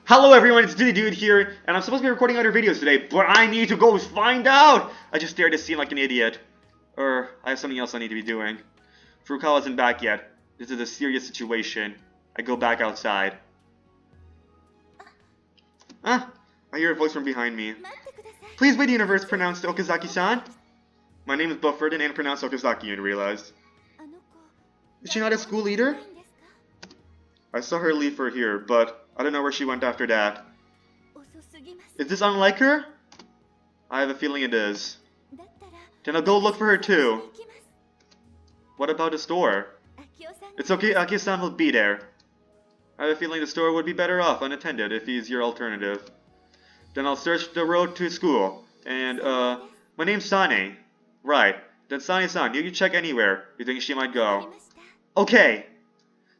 Hello everyone, it's Dude here, and I'm supposed to be recording other videos today, but I need to go find out! I just stared at this scene like an idiot. Or, I have something else I need to be doing. Furukawa isn't back yet. This is a serious situation. I go back outside. Ah! I hear a voice from behind me. Please wait, universe, pronounced Okazaki-san. My name is Bufford and pronounced Okazaki, you realized. Is she not a school leader? I saw her leave for here, but I don't know where she went after that. Is this unlike her? I have a feeling it is. Then I'll go look for her too. What about the store? It's okay, Aki-san will be there. I have a feeling the store would be better off unattended if he's your alternative. Then I'll search the road to school. And, my name's Sane. Right. Then Sane-san, you can check anywhere you think she might go. Okay.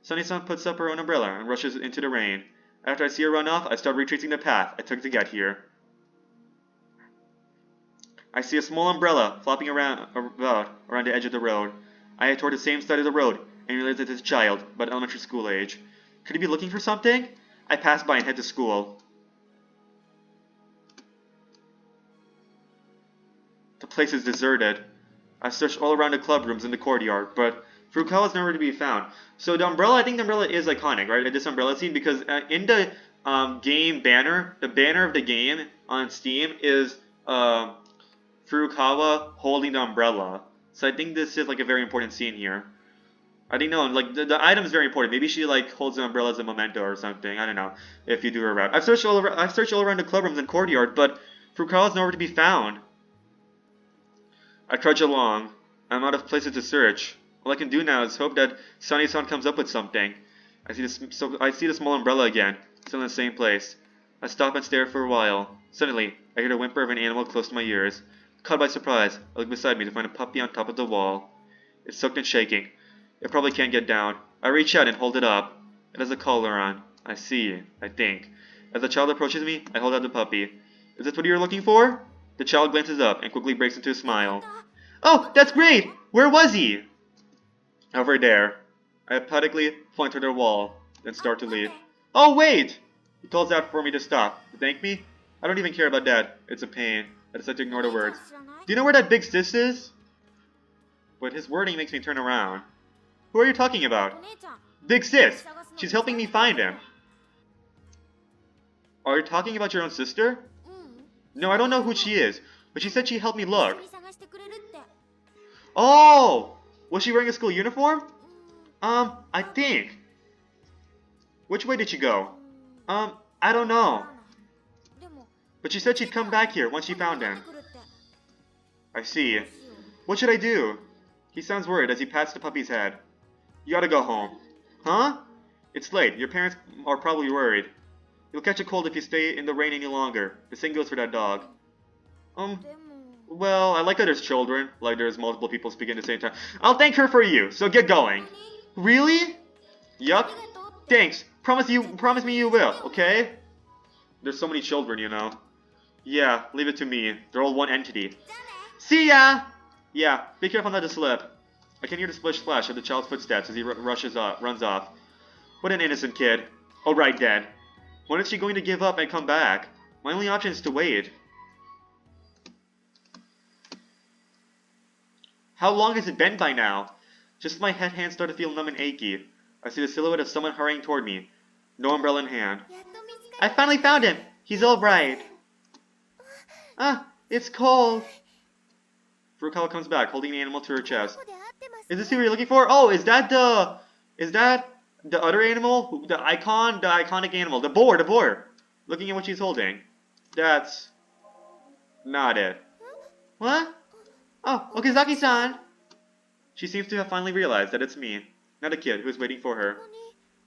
Sane-san puts up her own umbrella and rushes into the rain. After I see her run off, I start retracing the path I took to get here. I see a small umbrella flopping around the edge of the road. I head toward the same side of the road and realize that it's a child, about elementary school age. Could he be looking for something? I pass by and head to school. The place is deserted. I searched all around the club rooms in the courtyard, but Furukawa's nowhere to be found. So the umbrella, I think the umbrella is iconic, right? This umbrella scene, because in the game banner, the banner of the game on Steam is Furukawa holding the umbrella. So I think this is like a very important scene here. I think like the item is very important. Maybe she like holds the umbrella as a memento or something. I don't know if you do her route. I've searched all around the club rooms and courtyard, but Furukawa's nowhere to be found. I trudge along. I'm out of places to search. All I can do now is hope that Sane-san comes up with something. I see the small umbrella again, still in the same place. I stop and stare for a while. Suddenly, I hear the whimper of an animal close to my ears. Caught by surprise, I look beside me to find a puppy on top of the wall. It's soaked and shaking. It probably can't get down. I reach out and hold it up. It has a collar on. I see, I think. As the child approaches me, I hold out the puppy. Is this what you're looking for? The child glances up and quickly breaks into a smile. Oh, that's great! Where was he? Over there. I apathetically point to the wall, then start to leave. Oh, wait! He calls out for me to stop. To thank me? I don't even care about that. It's a pain. I decide to ignore the words. Do you know where that big sis is? But his wording makes me turn around. Who are you talking about? Big sis! She's helping me find him. Are you talking about your own sister? No, I don't know who she is, but she said she'd help me look. Oh! Was she wearing a school uniform? I think. Which way did she go? I don't know. But she said she'd come back here once she found him. I see. What should I do? He sounds worried as he pats the puppy's head. You gotta go home. Huh? It's late. Your parents are probably worried. You'll catch a cold if you stay in the rain any longer. The same goes for that dog. Well, I like that there's children, like there's multiple people speaking at the same time. I'll thank her for you, so get going. Really? Yup. Thanks. Promise me you will, okay? There's so many children, you know. Yeah, leave it to me. They're all one entity. See ya! Yeah, be careful not to slip. I can hear the splish-splash of the child's footsteps as he runs off. What an innocent kid. Alright then. When is she going to give up and come back? My only option is to wait. How long has it been by now? Just my hands start to feel numb and achy. I see the silhouette of someone hurrying toward me. No umbrella in hand. I finally found him! He's alright. Ah, it's cold. Furukawa comes back, holding the animal to her chest. Is this who you're looking for? Oh, is that the other animal? The iconic animal. The boar! Looking at what she's holding. That's not it. What? Oh, Okazaki-san! She seems to have finally realized that it's me, not a kid who is waiting for her.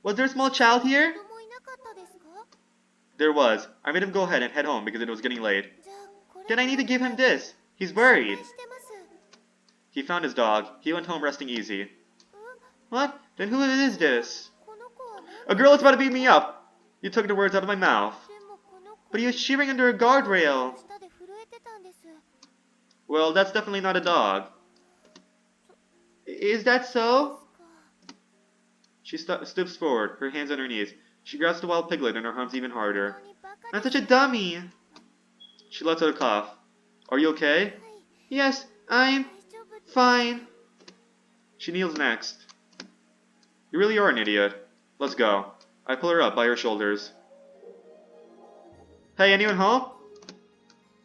Was there a small child here? There was. I made him go ahead and head home because it was getting late. Then I need to give him this. He's worried. He found his dog. He went home resting easy. What? Then who is this? A girl is about to beat me up. You took the words out of my mouth. But he was shivering under a guardrail. Well, that's definitely not a dog. Is that so? She stoops forward, her hands on her knees. She grasps the wild piglet in her arms even harder. I'm such a dummy! She lets out a cough. Are you okay? Yes, I'm fine. She kneels next. You really are an idiot. Let's go. I pull her up by her shoulders. Hey, anyone home?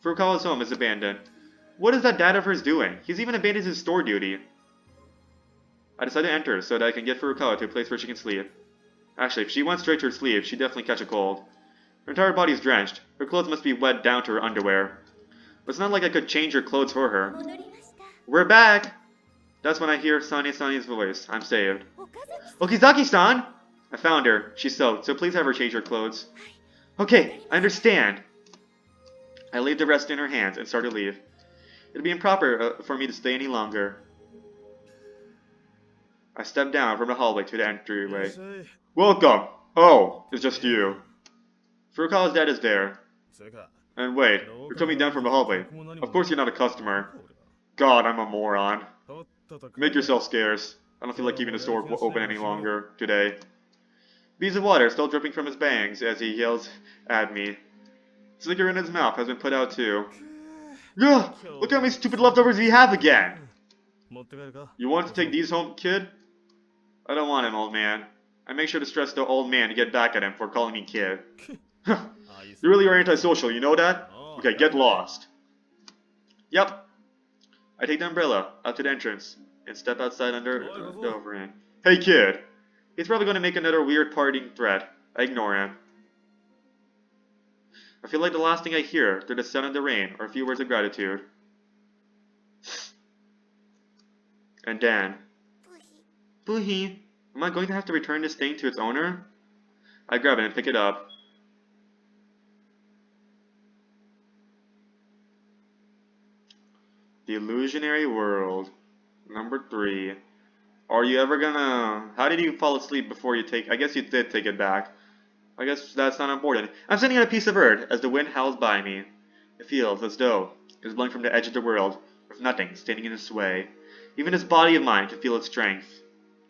Furukawa's home is abandoned. What is that dad of hers doing? He's even abandoned his store duty. I decide to enter so that I can get Furukawa to a place where she can sleep. Actually, if she went straight to her sleep, she'd definitely catch a cold. Her entire body is drenched. Her clothes must be wet down to her underwear. But it's not like I could change her clothes for her. We're back! That's when I hear Sani's voice. I'm saved. Okizaki-san! I found her. She's soaked, so please have her change her clothes. Okay, I understand. I leave the rest in her hands and start to leave. It'd be improper for me to stay any longer. I step down from the hallway to the entryway. Welcome! Oh, it's just you. Furukawa's dad is there. And wait, you're coming down from the hallway. Of course you're not a customer. God, I'm a moron. Make yourself scarce. I don't feel like keeping the store open any longer today. Beads of water still dripping from his bangs as he yells at me. Cigarette in his mouth has been put out too. Ugh! Look how many stupid leftovers we have again! You want to take these home, kid? I don't want him, old man. I make sure to stress the old man to get back at him for calling me kid. You really are antisocial, you know that? Okay, get lost. Yep. I take the umbrella out to the entrance and step outside under the overhang. Hey kid! He's probably going to make another weird parting threat. I ignore him. I feel like the last thing I hear through the sound of the rain are a few words of gratitude. And then... Boohee! Am I going to have to return this thing to its owner? I grab it and pick it up. The Illusionary World. Number 3. Are you ever gonna... How did you fall asleep before you take... I guess you did take it back. I guess that's not important. I'm sitting on a piece of earth as the wind howls by me. It feels as though it was blowing from the edge of the world, with nothing standing in its way. Even this body of mine can feel its strength.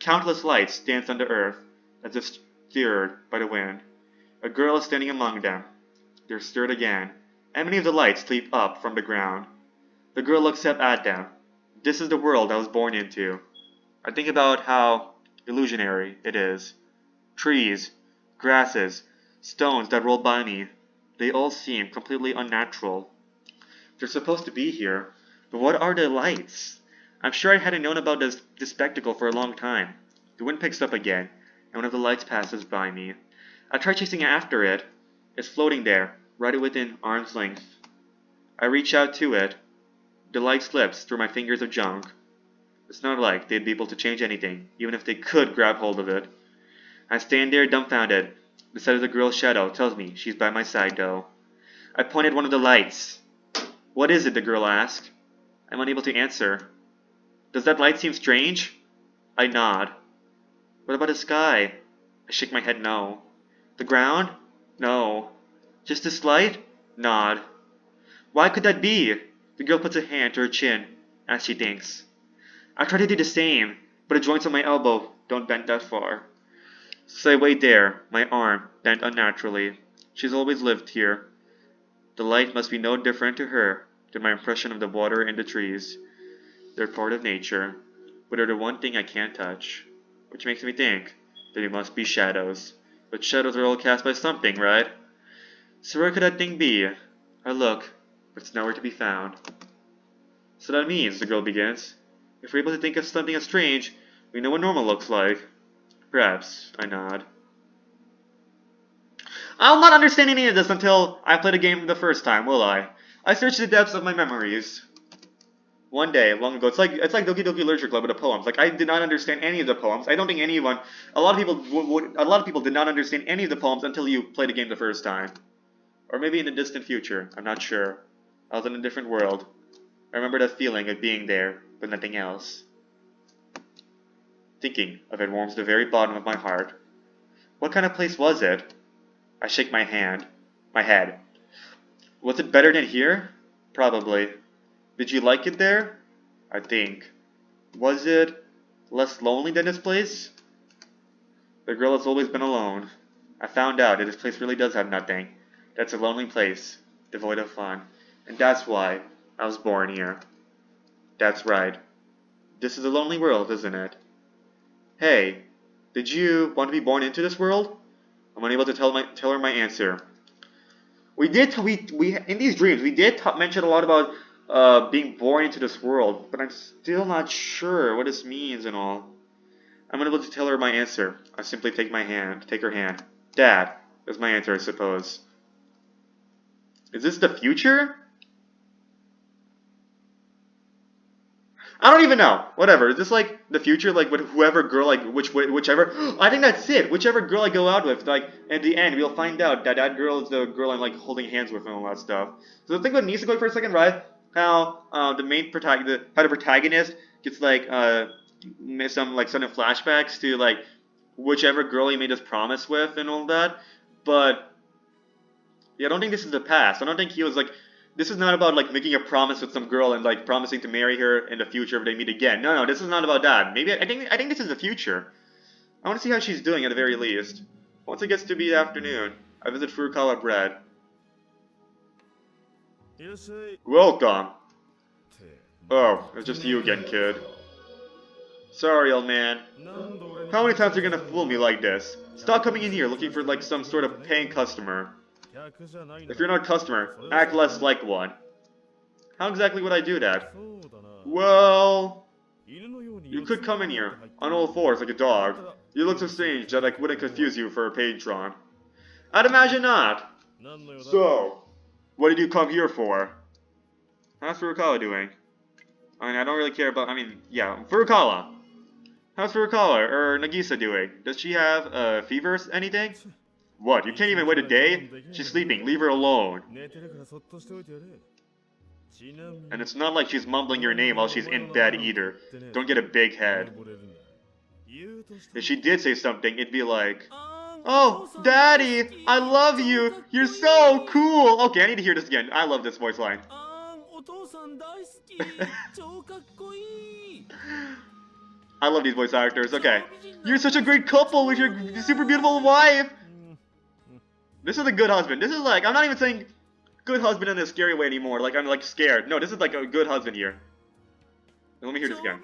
Countless lights dance on the earth, as if stirred by the wind. A girl is standing among them. They're stirred again, and many of the lights leap up from the ground. The girl looks up at them. This is the world I was born into. I think about how illusionary it is. Trees, grasses, stones that roll by me, they all seem completely unnatural. They're supposed to be here, but what are the lights? I'm sure I hadn't known about this spectacle for a long time. The wind picks up again, and one of the lights passes by me. I try chasing after it. It's floating there, right within arm's length. I reach out to it. The light slips through my fingers of junk. It's not like they'd be able to change anything, even if they could grab hold of it. I stand there dumbfounded. The sight of the girl's shadow tells me she's by my side, though. I point at one of the lights. What is it? The girl asks. I'm unable to answer. Does that light seem strange? I nod. What about the sky? I shake my head no. The ground? No. Just this light? Nod. Why could that be? The girl puts a hand to her chin as she thinks. I try to do the same, but the joints on my elbow don't bend that far. So I wait there, my arm bent unnaturally. She's always lived here. The light must be no different to her than my impression of the water and the trees. They're part of nature, but they're the one thing I can't touch. Which makes me think that they must be shadows. But shadows are all cast by something, right? So where could that thing be? I look, but it's nowhere to be found. So that means, the girl begins, if we're able to think of something as strange, we know what normal looks like. Perhaps, I nod. I'll not understand any of this until I play the game the first time, will I? I search the depths of my memories. One day, long ago, it's like Doki Doki Literature Club with the poems. Like, I did not understand any of the poems. I don't think anyone, a lot of people did not understand any of the poems until you play the game the first time. Or maybe in the distant future, I'm not sure. I was in a different world. I remember that feeling of being there, but nothing else. Thinking of it warms the very bottom of my heart. What kind of place was it? I shake my head. Was it better than here? Probably. Did you like it there? I think. Was it less lonely than this place? The girl has always been alone. I found out that this place really does have nothing. That's a lonely place, devoid of fun. And that's why I was born here. That's right. This is a lonely world, isn't it? Hey, did you want to be born into this world? I'm unable to tell her my answer. We in these dreams we did mention a lot about being born into this world, but I'm still not sure what this means and all. I'm unable to tell her my answer. I simply take her hand. Dad is my answer, I suppose. Is this the future? I don't even know. Whatever. Is this like the future? Like with whoever girl, like whichever. I think that's it. Whichever girl I go out with, like in the end, we'll find out that that girl is the girl I'm like holding hands with and all that stuff. So think about Nisekoi for a second, right? How the protagonist gets like some like sudden flashbacks to like whichever girl he made his promise with and all that. But yeah, I don't think this is the past. I don't think he was like. This is not about like making a promise with some girl and like promising to marry her in the future if they meet again. No, this is not about that. Maybe I think this is the future. I want to see how she's doing at the very least. Once it gets to be afternoon, I visit Furukawa Bread. Welcome. Oh, it's just you again, kid. Sorry, old man. How many times are you gonna fool me like this? Stop coming in here looking for like some sort of paying customer. If you're not a customer, act less like one. How exactly would I do that? Well, you could come in here on all fours like a dog. You look so strange that I wouldn't confuse you for a patron. I'd imagine not. So, what did you come here for? How's Furukawa doing? I mean, I don't really care about, yeah, Furukawa. How's Furukawa or Nagisa doing? Does she have fevers, anything? What, you can't even wait a day? She's sleeping, leave her alone. And it's not like she's mumbling your name while she's in bed either. Don't get a big head. If she did say something, it'd be like, "Oh, Daddy, I love you! You're so cool!" Okay, I need to hear this again. I love this voice line. I love these voice actors. Okay. You're such a great couple with your super beautiful wife! This is a good husband. This is like, I'm not even saying good husband in a scary way anymore. Like, I'm like scared. No, this is like a good husband here. Let me hear this again.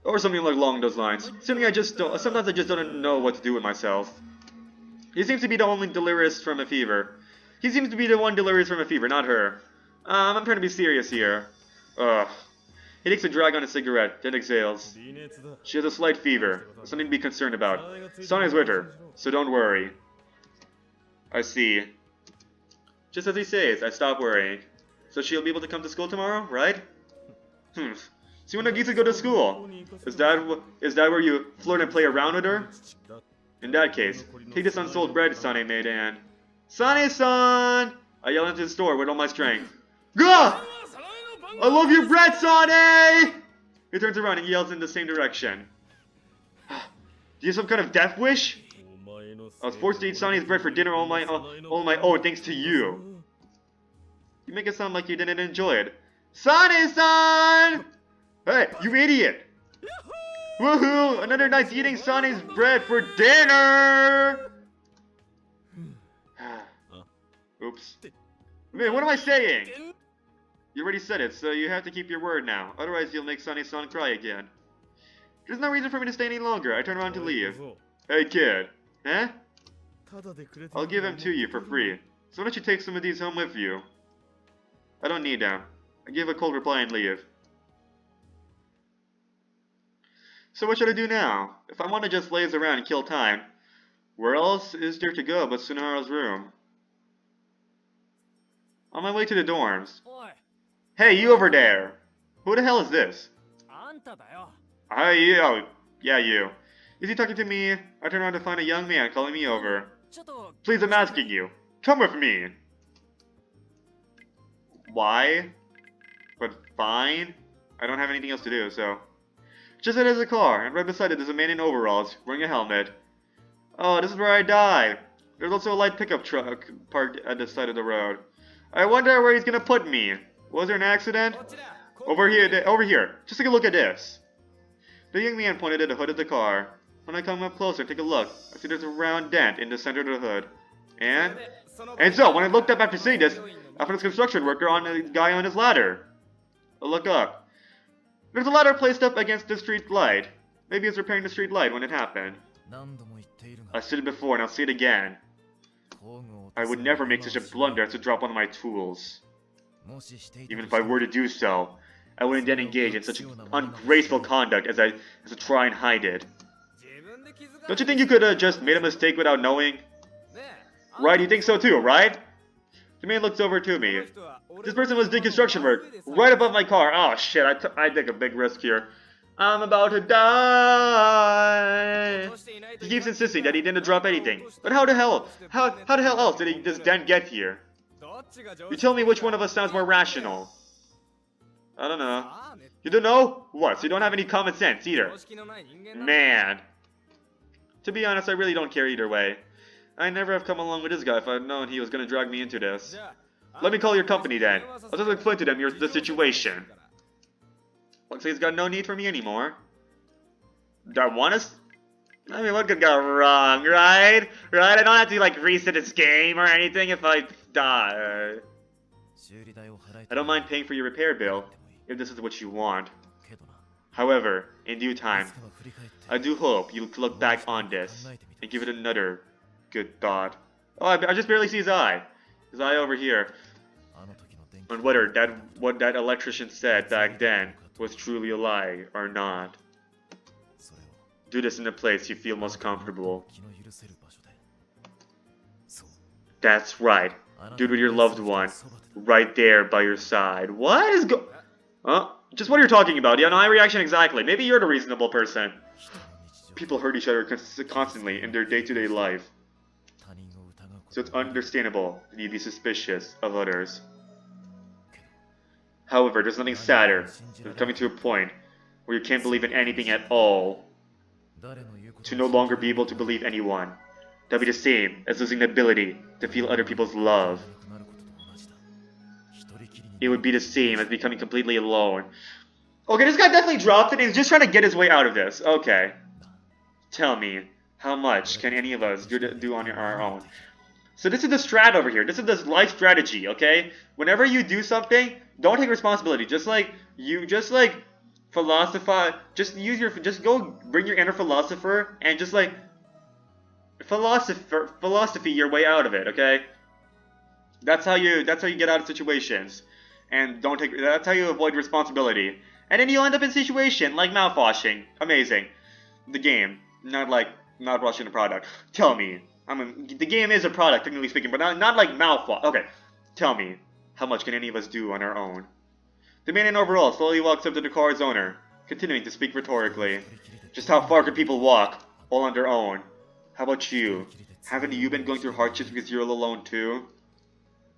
Or something like along those lines. Sometimes I just don't know what to do with myself. He seems to be the only delirious from a fever. He seems to be the one delirious from a fever, not her. I'm trying to be serious here. Ugh. He takes a drag on a cigarette, then exhales. She has a slight fever, something to be concerned about. Son is with her, so don't worry. I see. Just as he says, I stop worrying. So she'll be able to come to school tomorrow, right? See when Nagisa go to school? Is that where you flirt and play around with her? In that case, take this unsold bread Sane made and... Sane-san! I yell into the store with all my strength. Gah! I love your bread, Sane! He turns around and yells in the same direction. Do you have some kind of death wish? I was forced to eat Sane's bread for dinner all my own thanks to you. You make it sound like you didn't enjoy it. Sane-san! Hey, you idiot! Woohoo! Another night's eating Sane's bread for dinner! Oops. Man, what am I saying? You already said it, so you have to keep your word now. Otherwise, you'll make Sane-san cry again. There's no reason for me to stay any longer. I turn around to leave. Hey, kid. Huh? I'll give them to you for free. So why don't you take some of these home with you? I don't need them. I give a cold reply and leave. So what should I do now? If I want to just laze around and kill time, where else is there to go but Tsunaharu's room? On my way to the dorms. Hey, you over there! Who the hell is this? Hi, you. Yeah, you. Is he talking to me? I turn around to find a young man calling me over. Please, I'm asking you. Come with me. Why? But fine. I don't have anything else to do, so... Just as there's a car, and right beside it there's a man in overalls, wearing a helmet. Oh, this is where I die. There's also a light pickup truck parked at the side of the road. I wonder where he's gonna put me. Was there an accident? Over here. Just take a look at this. The young man pointed at the hood of the car. When I come up closer and take a look, I see there's a round dent in the center of the hood. And so, when I looked up after seeing this, I found this construction worker on a guy on his ladder. I look up. There's a ladder placed up against the street light. Maybe he's repairing the street light when it happened. I said it before and I'll say it again. I would never make such a blunder as to drop one of my tools. Even if I were to do so, I wouldn't then engage in such ungraceful conduct as to try and hide it. Don't you think you could have just made a mistake without knowing? Right, you think so too, right? The man looks over to me. This person was doing construction work right above my car. Oh shit, I take a big risk here. I'm about to die. He keeps insisting that he didn't drop anything. But how the hell else did this dent get here? You tell me which one of us sounds more rational. I don't know. You don't know? What, so you don't have any common sense either? Man. To be honest, I really don't care either way. I never have come along with this guy if I'd known he was gonna drag me into this. Let me call your company then. I'll just explain to them the situation. Looks like he's got no need for me anymore. Do I want to? I mean, what could go wrong, right? Right? I don't have to, like, reset this game or anything if I die. I don't mind paying for your repair bill, if this is what you want. However, in due time, I do hope you'll look back on this and give it another good thought. Oh, I just barely see his eye. His eye over here. On whether what that electrician said back then was truly a lie or not. Do this in the place you feel most comfortable. That's right. Do it with your loved one. Right there by your side. What is just what you're talking about. Yeah, no, my reaction exactly. Maybe you're the reasonable person. People hurt each other constantly in their day-to-day life. So it's understandable that you'd be suspicious of others. However, there's nothing sadder than coming to a point where you can't believe in anything at all. To no longer be able to believe anyone. That'd be the same as losing the ability to feel other people's love. It would be the same as becoming completely alone. Okay, this guy definitely dropped it and he's just trying to get his way out of this. Okay. Tell me, how much can any of us do on our own? So this is the strat over here. This is the life strategy, okay? Whenever you do something, don't take responsibility. Just philosophize. Just go bring your inner philosopher and just like philosophy your way out of it, okay? That's how you get out of situations. And that's how you avoid responsibility. And then you'll end up in a situation like mouthwashing. Amazing. The game. Not washing the product. Tell me. The game is a product, technically speaking, but not like mouthwash. Okay. Tell me. How much can any of us do on our own? The man in overalls slowly walks up to the car's owner, continuing to speak rhetorically. Just how far could people walk, all on their own? How about you? Haven't you been going through hardships because you're all alone too?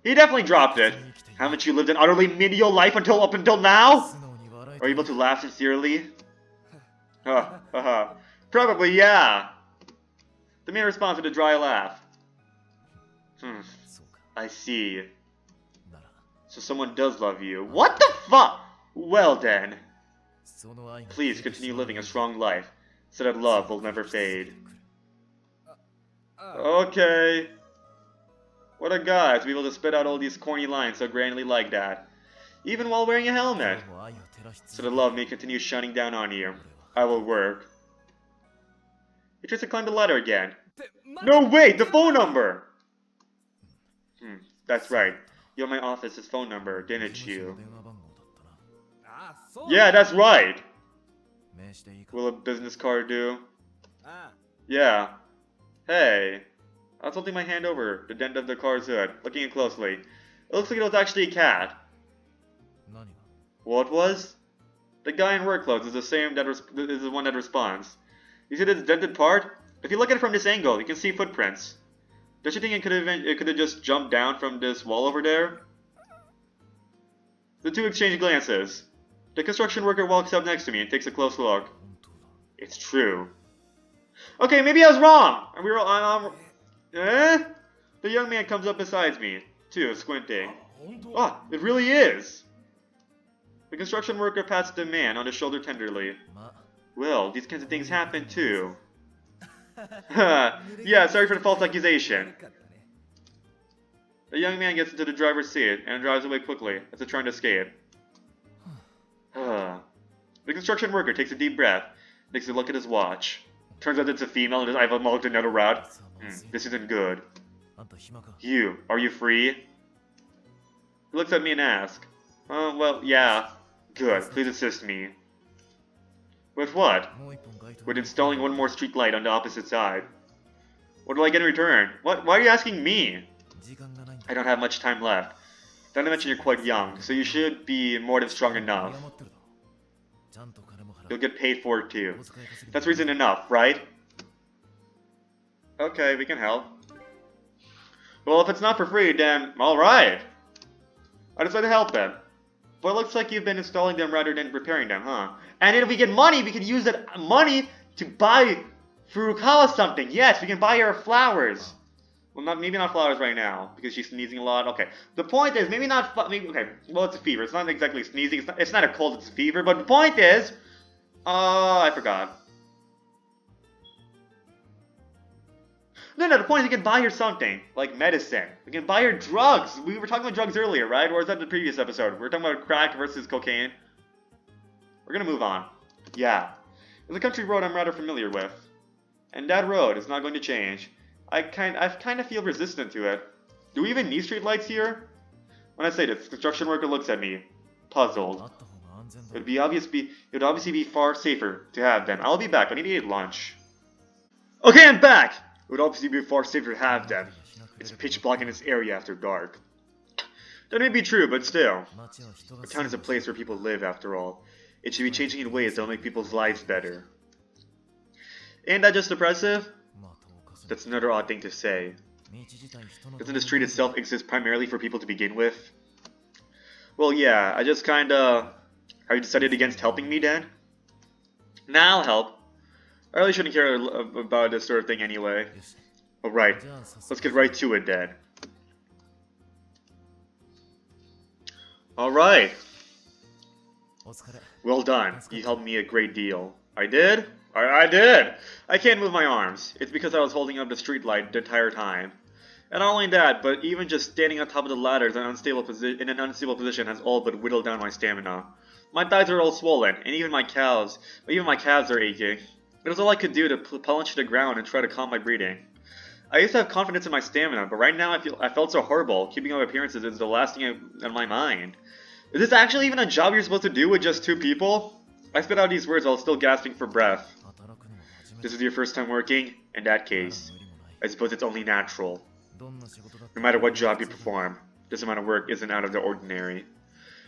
He definitely dropped it. Haven't you lived an utterly menial life up until now? Are you able to laugh sincerely? Probably, yeah. The man responds with a dry laugh. I see. So someone does love you. What the fuck? Well then. Please continue living a strong life, so that love will never fade. Okay. What a guy to be able to spit out all these corny lines so grandly like that. Even while wearing a helmet. So that love may continue shining down on you. I will work. He tries to climb the ladder again. No, wait! The phone number! That's right. You have my office's phone number, didn't you? Yeah, that's right! Will a business card do? Yeah. Hey. I was holding my hand over the dent of the car's hood, looking in closely. It looks like it was actually a cat. What was? The guy in work clothes is the one that responds. You see this dented part? If you look at it from this angle, you can see footprints. Don't you think it could have just jumped down from this wall over there? The two exchange glances. The construction worker walks up next to me and takes a close look. It's true. Okay, maybe I was wrong. And we were The young man comes up beside me, too, squinting. Ah, it really is. The construction worker pats the man on the shoulder tenderly. Well, these kinds of things happen too. Yeah, sorry for the false accusation. The young man gets into the driver's seat and drives away quickly as if trying to escape. The construction worker takes a deep breath, takes a look at his watch. Turns out it's a female and I've unlocked another route. This isn't good. You, are you free? He looks at me and asks, well, yeah. Good, please assist me. With what? With installing one more street light on the opposite side. What do I get in return? What? Why are you asking me? I don't have much time left. Not to mention you're quite young, so you should be more than strong enough. You'll get paid for it too. That's reason enough, right? Okay, we can help. Well, if it's not for free, then alright. I decided to help them. But it looks like you've been installing them rather than repairing them, huh? And if we get money, we can use that money to buy Furukawa something. Yes, we can buy her flowers. Well, maybe not flowers right now, because she's sneezing a lot. Okay, the point is, maybe not, okay, well, it's a fever. It's not exactly sneezing. It's not a cold, it's a fever. But the point is, I forgot. No, the point is we can buy her something, like medicine. We can buy her drugs. We were talking about drugs earlier, right? Or was that the previous episode? We were talking about crack versus cocaine. We're gonna move on. Yeah. There's a country road I'm rather familiar with. And that road is not going to change. I kind of feel resistant to it. Do we even need streetlights here? When I say this, the construction worker looks at me, puzzled. It would obviously be far safer to have them. I'll be back. I need to eat lunch. Okay, I'm back! It would obviously be far safer to have them. It's pitch black in this area after dark. That may be true, but still. A town is a place where people live, after all. It should be changing in ways that will make people's lives better. Ain't that just oppressive? That's another odd thing to say. Doesn't the street itself exist primarily for people to begin with? Well, yeah, I just kinda... Have you decided against helping me, then? Nah, I'll help. I really shouldn't care about this sort of thing anyway. Alright, let's get right to it, then. Alright. Well done. You helped me a great deal. I did? I did! I can't move my arms. It's because I was holding up the street light the entire time. And not only that, but even just standing on top of the ladder in an unstable position has all but whittled down my stamina. My thighs are all swollen, and even my calves are aching. It was all I could do to plunge to the ground and try to calm my breathing. I used to have confidence in my stamina, but right now I felt so horrible. Keeping up appearances is the last thing on my mind. Is this actually even a job you're supposed to do with just 2 people? I spit out these words while still gasping for breath. This is your first time working? In that case, I suppose it's only natural. No matter what job you perform, this amount of work isn't out of the ordinary.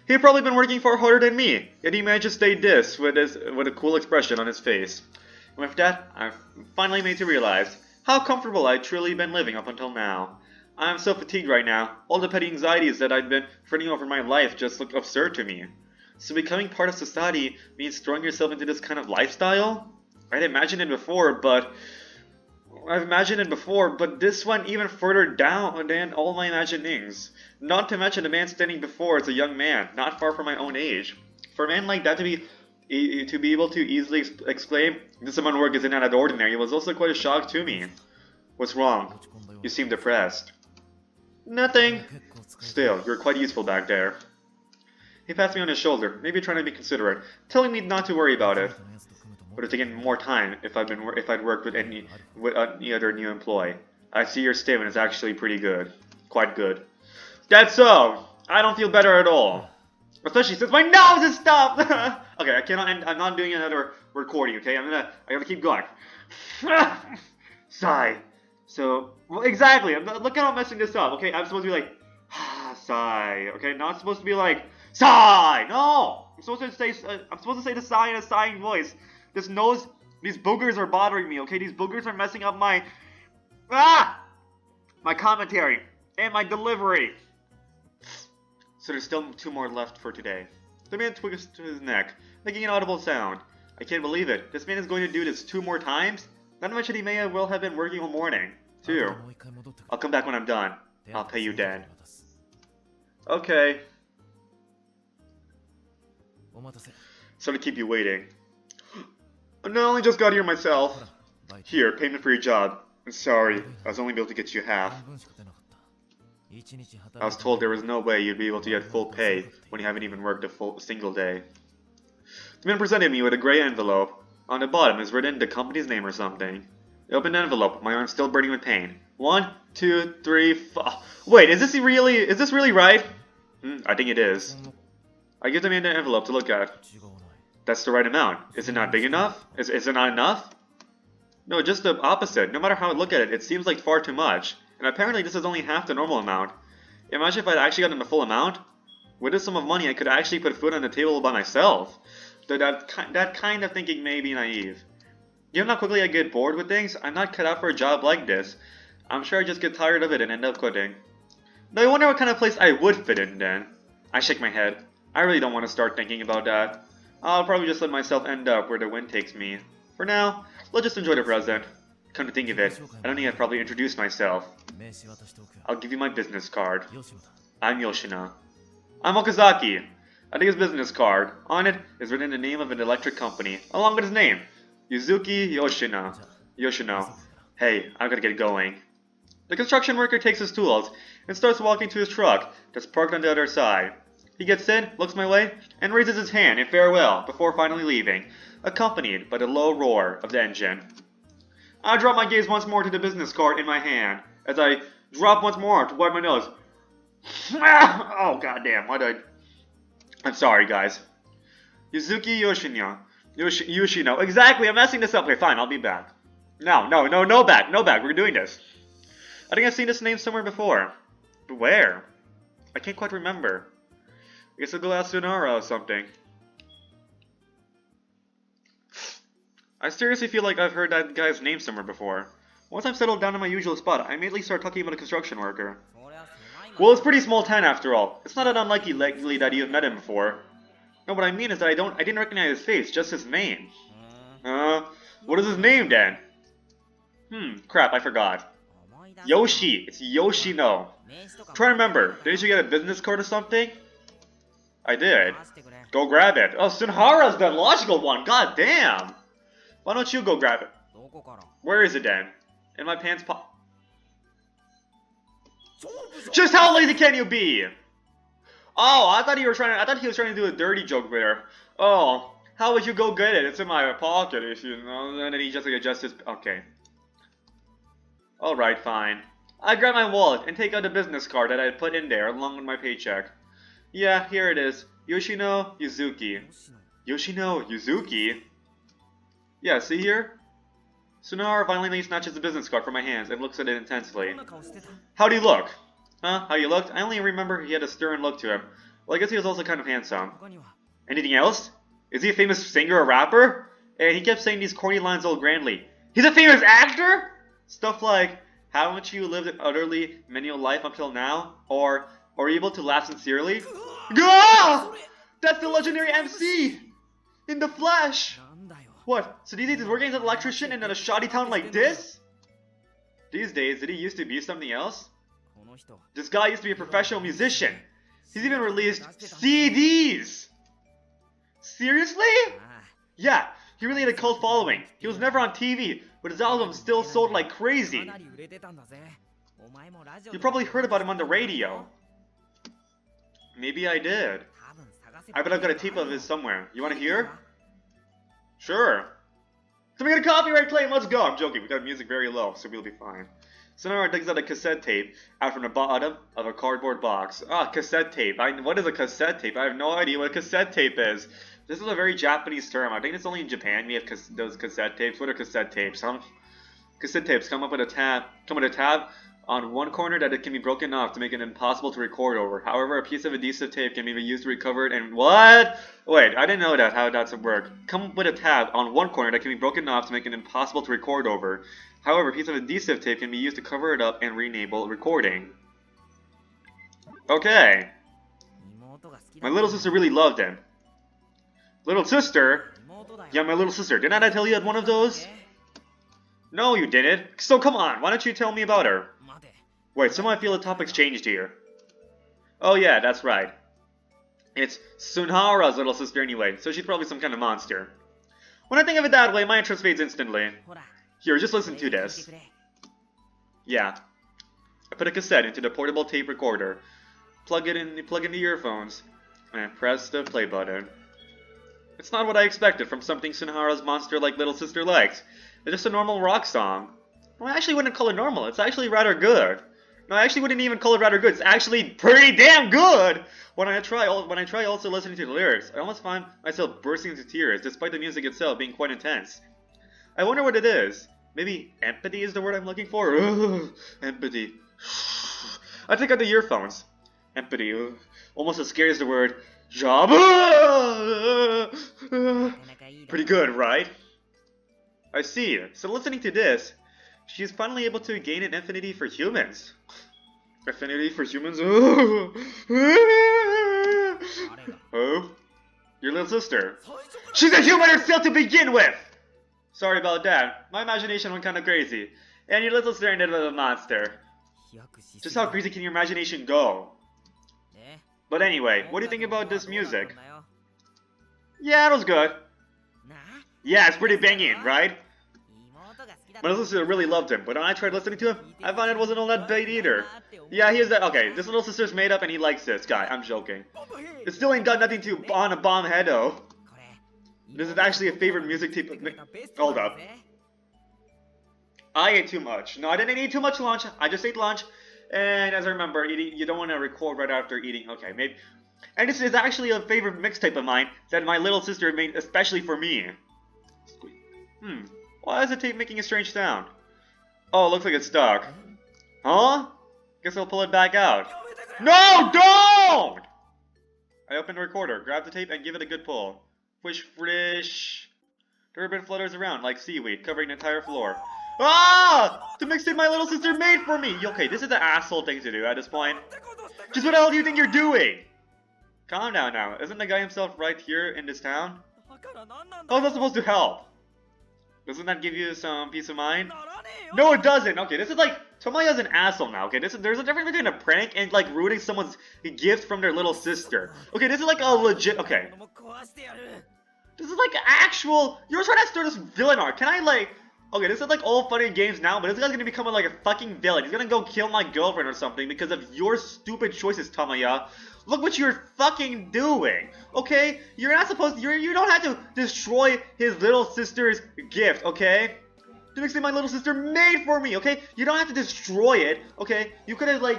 He'd probably been working far harder than me, yet he managed to stay this with a cool expression on his face. And with that, I've finally made to realize how comfortable I'd truly been living up until now. I'm so fatigued right now. All the petty anxieties that I'd been fretting over my life just look absurd to me. So becoming part of society means throwing yourself into this kind of lifestyle? I've imagined it before, but this went even further down than all my imaginings. Not to mention the man standing before is a young man, not far from my own age. For a man like that to be able to easily exclaim, "This amount of work isn't out of the ordinary," was also quite a shock to me. What's wrong? You seem depressed. Nothing. Still, you're quite useful back there. He passed me on his shoulder, maybe trying to be considerate, telling me not to worry about it. Would have taken more time if I'd worked with any other new employee. I see your statement is actually pretty good. Quite good. That's so! I don't feel better at all. Especially since my nose is stopped! Okay, I cannot end, I'm not doing another recording, okay? I gotta keep going. Sigh. So, well, exactly, look at how I'm messing this up, okay? I'm supposed to be like, sigh, okay? Not supposed to be like, sigh! No! I'm supposed to say the sigh in a sighing voice. This nose, these boogers are bothering me, okay? These boogers are messing up my commentary and my delivery. So there's still 2 more left for today. The man twists to his neck, making an audible sound. I can't believe it. This man is going to do this 2 more times? Not to mention he may well have been working all morning, too. I'll come back when I'm done. I'll pay you then. Okay. So to keep you waiting. No, I only just got here myself. Here, payment for your job. I'm sorry, I was only able to get you half. I was told there was no way you'd be able to get full pay when you haven't even worked a single day. The man presented me with a gray envelope. On the bottom is written the company's name or something. I opened the envelope, my arm still burning with pain. 1, 2, 3, 4. Wait, is this really right? I think it is. I give the man the envelope to look at. That's the right amount. Is it not big enough? Is it not enough? No, just the opposite. No matter how I look at it, it seems like far too much. And apparently this is only half the normal amount. Imagine if I'd actually gotten the full amount. With this sum of money, I could actually put food on the table by myself. Though that kind of thinking may be naive. Given how quickly I get bored with things, I'm not cut out for a job like this. I'm sure I just get tired of it and end up quitting. Though I wonder what kind of place I would fit in then. I shake my head. I really don't want to start thinking about that. I'll probably just let myself end up where the wind takes me. For now, let's just enjoy the present. Come to think of it, I don't think I'd probably introduce myself. I'll give you my business card. I'm Yoshina. I'm Okazaki. I take his business card. On it is written the name of an electric company, along with his name. Yuzuki Yoshina. Yoshino. Hey, I've gotta get going. The construction worker takes his tools and starts walking to his truck that's parked on the other side. He gets in, looks my way, and raises his hand in farewell before finally leaving, accompanied by the low roar of the engine. I drop my gaze once more to the business card in my hand, as I drop once more to wipe my nose. Oh, goddamn, why did I'm sorry, guys. Yuzuki Yoshino. Yoshino. Exactly, I'm messing this up. Okay, fine, I'll be back. No back. We're doing this. I think I've seen this name somewhere before. But where? I can't quite remember. I guess I'll go ask Sunara or something. I seriously feel like I've heard that guy's name somewhere before. Once I'm settled down in my usual spot, I immediately start talking about a construction worker. Well, it's a pretty small town after all. It's not that unlikely that you've met him before. No, what I mean is that I didn't recognize his face, just his name. What is his name then? Crap, I forgot. Yoshi. It's Yoshino. Try to remember. Didn't you get a business card or something? I did. Go grab it. Oh, Sunhara's the logical one. God damn. Why don't you go grab it? Where is it then? In my pants pocket. Just how lazy can you be? Oh, I thought he was trying to do a dirty joke there. Oh, how would you go get it? It's in my pocket, if you know. And then he just like adjusts his. Okay. All right, fine. I grab my wallet and take out the business card that I had put in there along with my paycheck. Yeah, here it is. Yoshino Yuzuki. Yoshino Yuzuki? Yeah, see here? Sunara violently snatches the business card from my hands and looks at it intensely. How do you look? Huh? How you looked? I only remember he had a stern look to him. Well, I guess he was also kind of handsome. Anything else? Is he a famous singer or rapper? And he kept saying these corny lines all grandly. He's a famous actor? Stuff like, haven't you lived an utterly menial life up till now? Or, are you able to laugh sincerely? Gah! That's the legendary MC! In the flesh! What? So these days he's working as an electrician in a shoddy town like this? These days, did he used to be something else? This guy used to be a professional musician. He's even released CDs! Seriously? Yeah, he really had a cult following. He was never on TV, but his albums still sold like crazy. You probably heard about him on the radio. Maybe I did. I bet I've got a tape of his somewhere. You want to hear? Sure. So we got a copyright claim, let's go! I'm joking, we got music very low, so we'll be fine. Sonara digs out a cassette tape out from the bottom of a cardboard box. Ah, cassette tape. What is a cassette tape? I have no idea what a cassette tape is. This is a very Japanese term. I think it's only in Japan we have those cassette tapes. What are cassette tapes, huh? Cassette tapes come with a tab on one corner that it can be broken off to make it impossible to record over. However, a piece of adhesive tape can be used to recover it and what? Wait, I didn't know that, how that's work. Come with a tab on one corner that can be broken off to make it impossible to record over. However, a piece of adhesive tape can be used to cover it up and re-enable recording. Okay. My little sister really loved him. Little sister? Yeah, my little sister. Didn't I tell you you had one of those? No, you didn't. So come on, why don't you tell me about her? Wait, somehow I feel the topic's changed here. Oh yeah, that's right. It's Sunhara's little sister anyway, so she's probably some kind of monster. When I think of it that way, my interest fades instantly. Here, just listen to this. Yeah. I put a cassette into the portable tape recorder, plug in the earphones, and press the play button. It's not what I expected from something Sunhara's monster-like little sister likes. It's just a normal rock song. Well, I actually wouldn't call it normal. It's actually rather good. No, I actually wouldn't even call it rather good. It's actually pretty damn good! When I try also listening to the lyrics, I almost find myself bursting into tears, despite the music itself being quite intense. I wonder what it is. Maybe empathy is the word I'm looking for? Ugh, empathy. I take out the earphones. Empathy. Ugh. Almost as scary as the word job. Pretty good, right? I see. So listening to this, she's finally able to gain an affinity for humans. Affinity for humans? Oh, your little sister. She's a human herself to begin with! Sorry about that. My imagination went kind of crazy. And your little sister ended up a monster. Just how crazy can your imagination go? But anyway, what do you think about this music? Yeah, it was good. Yeah, it's pretty banging, right? My little sister really loved him, but when I tried listening to him, I found it wasn't all that bait either. Yeah, he is that. Okay, this little sister's made up and he likes this guy. I'm joking. It still ain't got nothing to on a bomb head though. This is actually a favorite music tape. Hold up. I ate too much. No, I didn't eat too much lunch. I just ate lunch. And as I remember, eating, you don't want to record right after eating. Okay, maybe. And this is actually a favorite mixtape of mine that my little sister made especially for me. Why is the tape making a strange sound? Oh, it looks like it's stuck. Huh? Guess I'll pull it back out. No, don't! I open the recorder, grab the tape, and give it a good pull. Whish, frish. The ribbon flutters around like seaweed, covering the entire floor. Ah! The mixtape my little sister made for me! Okay, this is the asshole thing to do at this point. Just what the hell do you think you're doing? Calm down now. Isn't the guy himself right here in this town? How's that supposed to help? Doesn't that give you some peace of mind? No, it doesn't. Okay, this is like, Tomoya's an asshole now. Okay, there's a difference between a prank and like ruining someone's gift from their little sister. Okay, this is like a legit. Okay, this is like actual. You're trying to start this villain arc. Can I like? Okay, this is like all funny games now, but this guy's gonna become like a fucking villain. He's gonna go kill my girlfriend or something because of your stupid choices, Tomoya. Look what you're fucking doing, okay? You're not supposed to, you don't have to destroy his little sister's gift, okay? The next thing my little sister made for me, okay? You don't have to destroy it, okay? You could have like,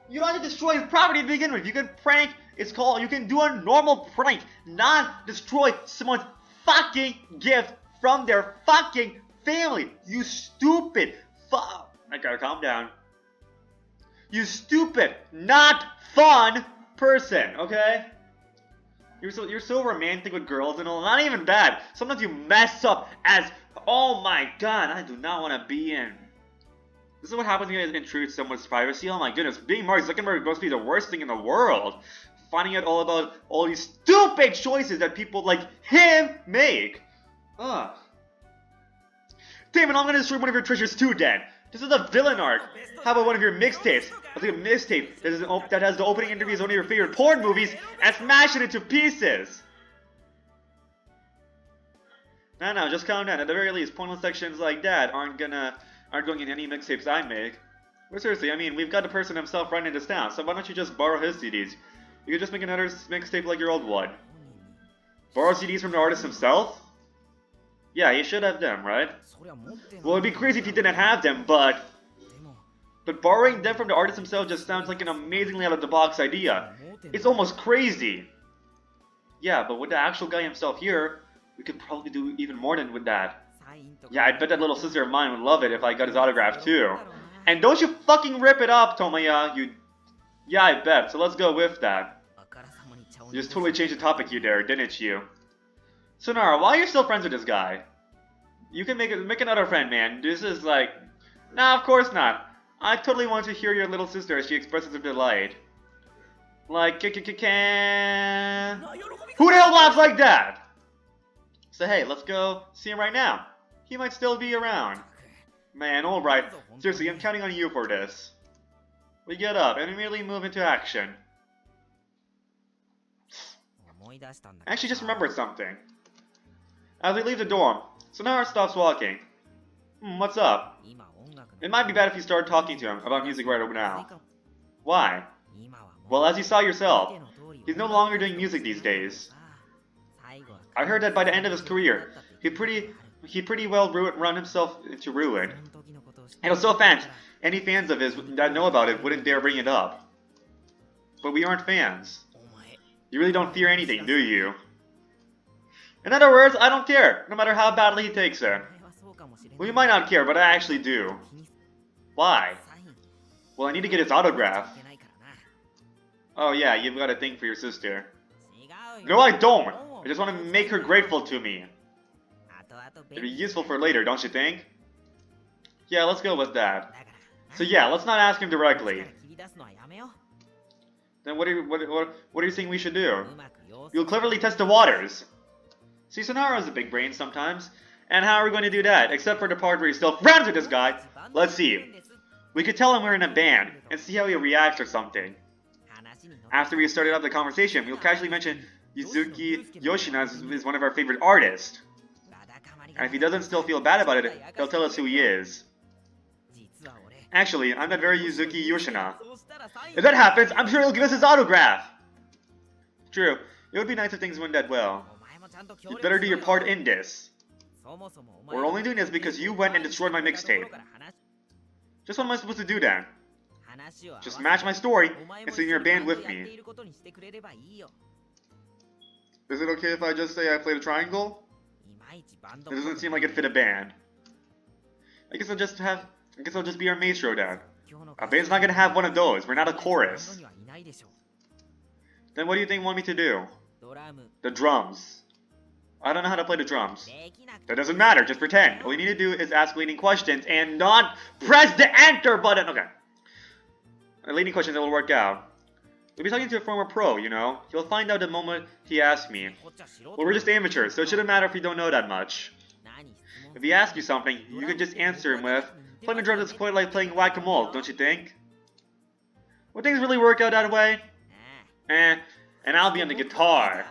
you don't have to destroy his property to begin with. You can prank, it's called, you can do a normal prank, not destroy someone's fucking gift from their fucking family. You stupid fuck. I gotta calm down. You stupid, not fun person, okay? You're so romantic with girls and all. Not even bad. Sometimes you mess up as, oh my god, I do not want to be in. This is what happens when you intrude someone's privacy. Oh my goodness, being Mark Zuckerberg must be the worst thing in the world. Finding out all about all these stupid choices that people like him make. Ugh. Damn it, I'm gonna destroy one of your treasures too, Dan. This is a villain arc. How about one of your mixtapes? I'll take a mixtape that has the opening interviews of one of your favorite porn movies and smash it into pieces. No, just calm down. At the very least, pointless sections like that aren't going in any mixtapes I make. But seriously, I mean, we've got the person himself running this town, so why don't you just borrow his CDs? You could just make another mixtape like your old one. Borrow CDs from the artist himself? Yeah, he should have them, right? Well, it'd be crazy if he didn't have them, but borrowing them from the artist himself just sounds like an amazingly out-of-the-box idea. It's almost crazy. Yeah, but with the actual guy himself here, we could probably do even more than with that. Yeah, I bet that little sister of mine would love it if I got his autograph too. And don't you fucking rip it up, Tomoya, you... Yeah, I bet, so let's go with that. You just totally changed the topic you there, didn't you? Sonara, why are you still friends with this guy? You can make another friend, man. This is like... Nah, of course not. I totally want to hear your little sister as she expresses her delight. Like, Who the hell laughs like that? So hey, let's go see him right now. He might still be around. Man, alright. Seriously, I'm counting on you for this. We get up and immediately move into action. I actually just remembered something. As we leave the dorm, Sonara stops walking. What's up? It might be bad if you start talking to him about music right now. Why? Well, as you saw yourself, he's no longer doing music these days. I heard that by the end of his career, he pretty well run himself into ruin. And so any fans of his that know about it wouldn't dare bring it up. But we aren't fans. You really don't fear anything, do you? In other words, I don't care, no matter how badly he takes it. Well, you might not care, but I actually do. Why? Well, I need to get his autograph. Oh yeah, you've got a thing for your sister. No, I don't! I just want to make her grateful to me. It'd be useful for later, don't you think? Yeah, let's go with that. So yeah, let's not ask him directly. Then what are you saying we should do? You'll cleverly test the waters. See, Sonara's a big brain sometimes. And how are we going to do that? Except for the part where he's still friends with this guy. Let's see. We could tell him we're in a band and see how he reacts or something. After we started up the conversation, we'll casually mention Yuzuki Yoshina is one of our favorite artists. And if he doesn't still feel bad about it, he'll tell us who he is. Actually, I'm that very Yuzuki Yoshina. If that happens, I'm sure he'll give us his autograph. True. It would be nice if things went that well. You'd better do your part in this. We're only doing this because you went and destroyed my mixtape. Just what am I supposed to do then? Just match my story and sing your band with me. Is it okay if I just say I played a triangle? It doesn't seem like it fit a band. I guess I'll just be our maestro then. Our band's not gonna have one of those. We're not a chorus. Then what do you want me to do? The drums. I don't know how to play the drums. That doesn't matter, just pretend. All you need to do is ask leading questions and not press the enter button. Okay. Leading questions that will work out. We'll be talking to a former pro, you know. He'll find out the moment he asks me. Well, we're just amateurs, so it shouldn't matter if we don't know that much. If he asks you something, you can just answer him with, playing the drums is quite like playing whack-a-mole, don't you think? Would things really work out that way? And I'll be on the guitar.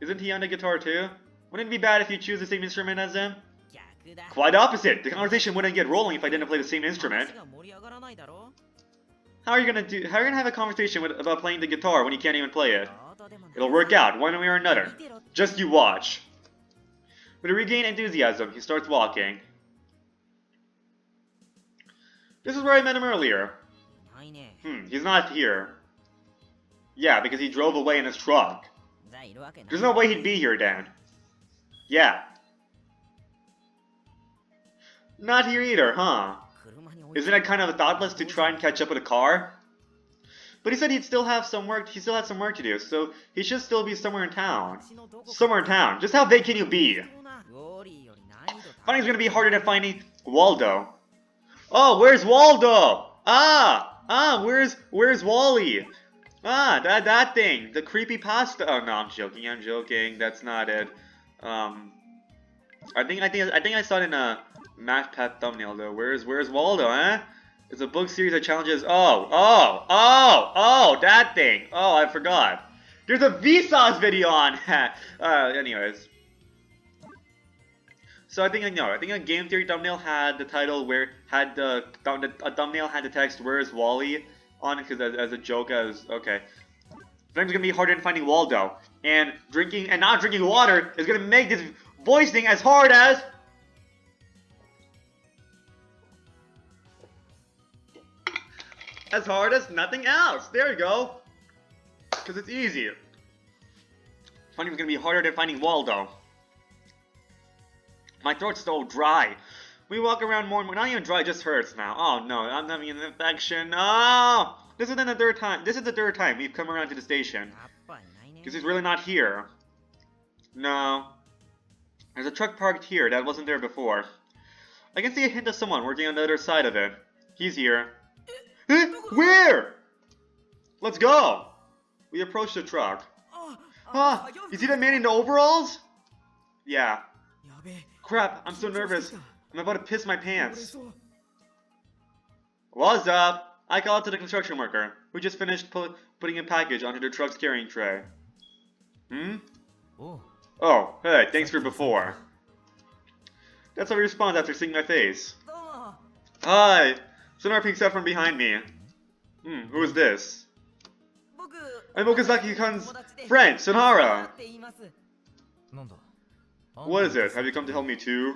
Isn't he on the guitar too? Wouldn't it be bad if you choose the same instrument as him? Quite opposite. The conversation wouldn't get rolling if I didn't play the same instrument. How are you gonna have a conversation about playing the guitar when you can't even play it? It'll work out, one way or another. Just you watch. With a regained enthusiasm, he starts walking. This is where I met him earlier. He's not here. Yeah, because he drove away in his truck. There's no way he'd be here, Dan. Yeah. Not here either, huh? Isn't it kind of thoughtless to try and catch up with a car? But he said he still had some work to do, so he should still be somewhere in town. Somewhere in town. Just how vague can you be? Finding's gonna be harder than finding Waldo. Oh, where's Waldo? Where's Wally? That thing, the creepy pasta. Oh no, I'm joking. That's not it. I think I saw it in a MathPad thumbnail though. Where's Waldo? Huh? It's a book series that challenges. Oh, that thing. Oh, I forgot. There's a Vsauce video on. Anyways. So I think a game theory thumbnail had the title a thumbnail had the text "Where's Wally?" on it because as a joke, okay. Things gonna be harder than finding Waldo, and not drinking water is gonna make this voice thing as hard as. As hard as nothing else. There you go. Because it's easy. Finding's gonna be harder than finding Waldo. My throat's so dry. We walk around more and more. Not even dry, it just hurts now. Oh no, I'm having an infection. Oh! This is the third time we've come around to the station. Because he's really not here. No. There's a truck parked here that wasn't there before. I can see a hint of someone working on the other side of it. He's here. Where? Let's go! We approach the truck. You see that man in the overalls? Yeah. Crap, I'm so nervous. I'm about to piss my pants. What's up? I call out to the construction worker, who just finished putting a package onto the truck's carrying tray. Oh, hey, thanks for before. That's how he responds after seeing my face. Hi! Sonar peeks out from behind me. Who is this? I'm Okazaki-kun's friend, Sonara! What is it? Have you come to help me too?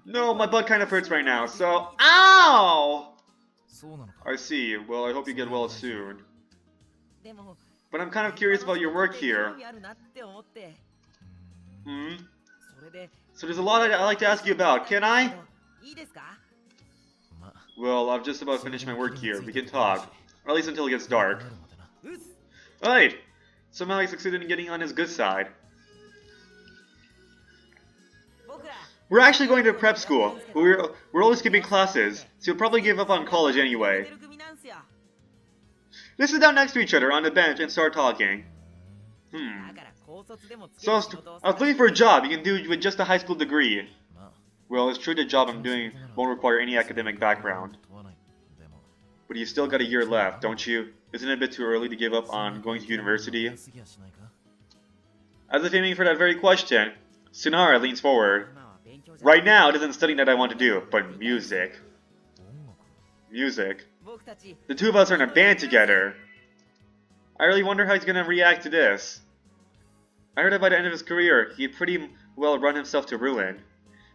No, my butt kind of hurts right now, so... Ow! I see. Well, I hope you get well soon. But I'm kind of curious about your work here. So there's a lot I'd like to ask you about. Can I? Well, I've just about finished my work here. We can talk. Or at least until it gets dark. Alright! Somehow he succeeded in getting on his good side. We're actually going to prep school, but we're only skipping classes, so you'll probably give up on college anyway. Let's sit down next to each other on the bench and start talking. So I was looking for a job you can do with just a high school degree. Well, it's true the job I'm doing won't require any academic background. But you still got a year left, don't you? Isn't it a bit too early to give up on going to university? As if aiming for that very question, Sunara leans forward. Right now, it isn't studying that I want to do, but music. Music. The two of us are in a band together. I really wonder how he's gonna react to this. I heard that by the end of his career, he'd pretty well run himself to ruin.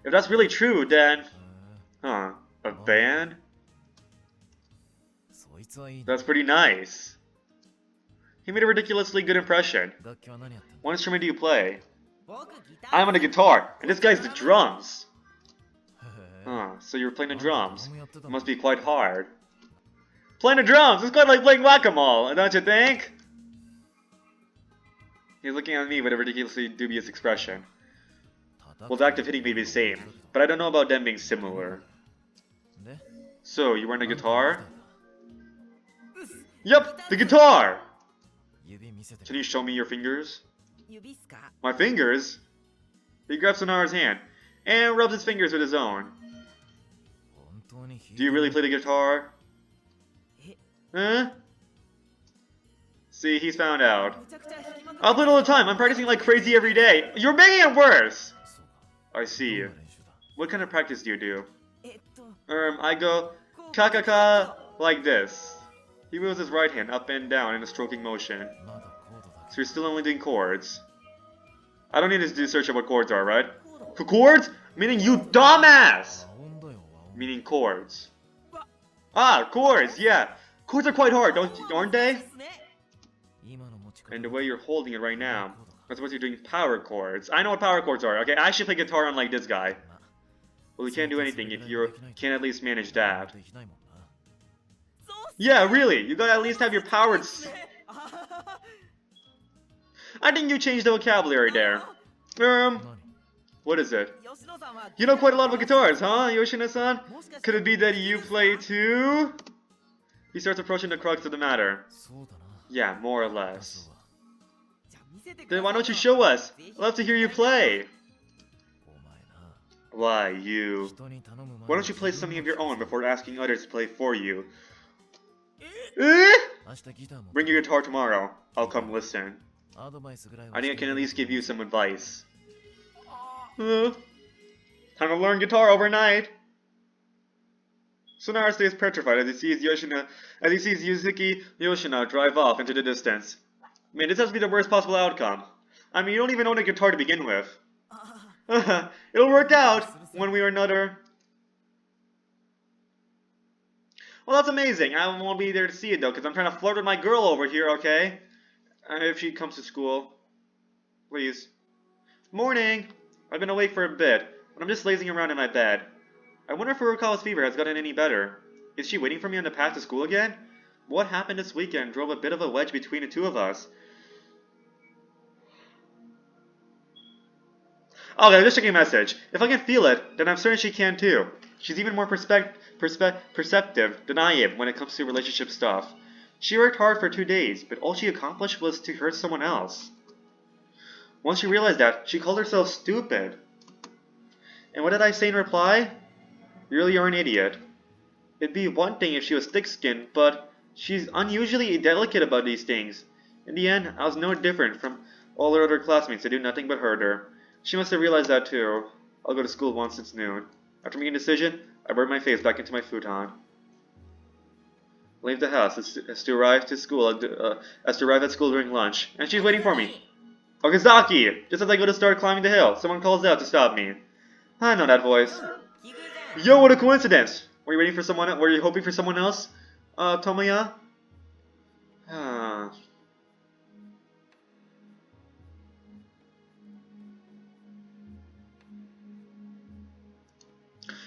If that's really true, then... a band? That's pretty nice. He made a ridiculously good impression. What instrument do you play? I'm on the guitar, and this guy's the drums. So you're playing the drums. It must be quite hard. Playing the drums! It's quite like playing whack-a-mole, don't you think? He's looking at me with a ridiculously dubious expression. Well, the act of hitting may be the same, but I don't know about them being similar. So, you wearing a guitar? Yep, the guitar! Can you show me your fingers? My fingers? He grabs Sonara's hand and rubs his fingers with his own. Do you really play the guitar? Huh? See, he's found out. I'll play it all the time. I'm practicing like crazy every day. You're making it worse! I see. What kind of practice do you do? I go ka-ka-ka like this. He moves his right hand up and down in a stroking motion. So you're still only doing chords. I don't need to do search of what chords are, right? Chords? Meaning you dumbass! Meaning chords. Ah, chords, yeah. Chords are quite hard, aren't they? And the way you're holding it right now, I suppose you're doing power chords. I know what power chords are, okay? I actually play guitar unlike this guy. Well, we can't do anything if you can't at least manage that. Yeah, really, you gotta at least have your powers. I think you changed the vocabulary there. What is it? You know quite a lot about guitars, huh, Yoshina-san? Could it be that you play too? He starts approaching the crux of the matter. Yeah, more or less. Then why don't you show us? I'd love to hear you play. Why, you? Why don't you play something of your own before asking others to play for you? Bring your guitar tomorrow. I'll come listen. I think I can at least give you some advice. Time to learn guitar overnight. Sonara stays petrified as he sees Yuzuki Yoshina drive off into the distance. Man, this has to be the worst possible outcome. I mean, you don't even own a guitar to begin with. It'll work out one way or another. Well, that's amazing. I won't be there to see it though, because I'm trying to flirt with my girl over here, okay? If she comes to school. Please. Morning! I've been awake for a bit, but I'm just lazing around in my bed. I wonder if Furukawa's fever has gotten any better. Is she waiting for me on the path to school again? What happened this weekend drove a bit of a wedge between the two of us. Okay, just checking a message. If I can feel it, then I'm certain she can too. She's even more perceptive than I am when it comes to relationship stuff. She worked hard for 2 days, but all she accomplished was to hurt someone else. Once she realized that, she called herself stupid. And what did I say in reply? You really are an idiot. It'd be one thing if she was thick-skinned, but she's unusually delicate about these things. In the end, I was no different from All her other classmates, they do nothing but hurt her. She must have realized that too. I'll go to school once it's noon. After making a decision, I burn my face back into my futon. Leave the house as to arrive at school during lunch, and she's waiting for me. Okazaki! Just as I go to start climbing the hill, someone calls out to stop me. I know that voice. Yo, what a coincidence! Were you waiting for someone? Were you hoping for someone else? Tomoya?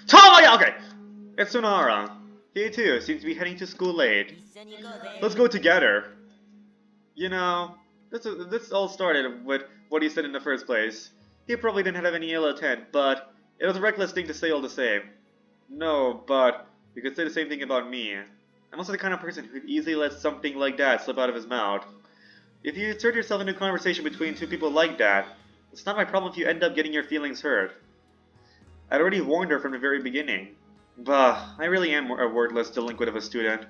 Tomoya! Okay! It's Sonara. He too seems to be heading to school late. Let's go together. You know, this all started with what he said in the first place. He probably didn't have any ill intent, but it was a reckless thing to say all the same. No, but you could say the same thing about me. I'm also the kind of person who'd easily let something like that slip out of his mouth. If you insert yourself into a conversation between two people like that, it's not my problem if you end up getting your feelings hurt. I'd already warned her from the very beginning. Bah, I really am a wordless delinquent of a student.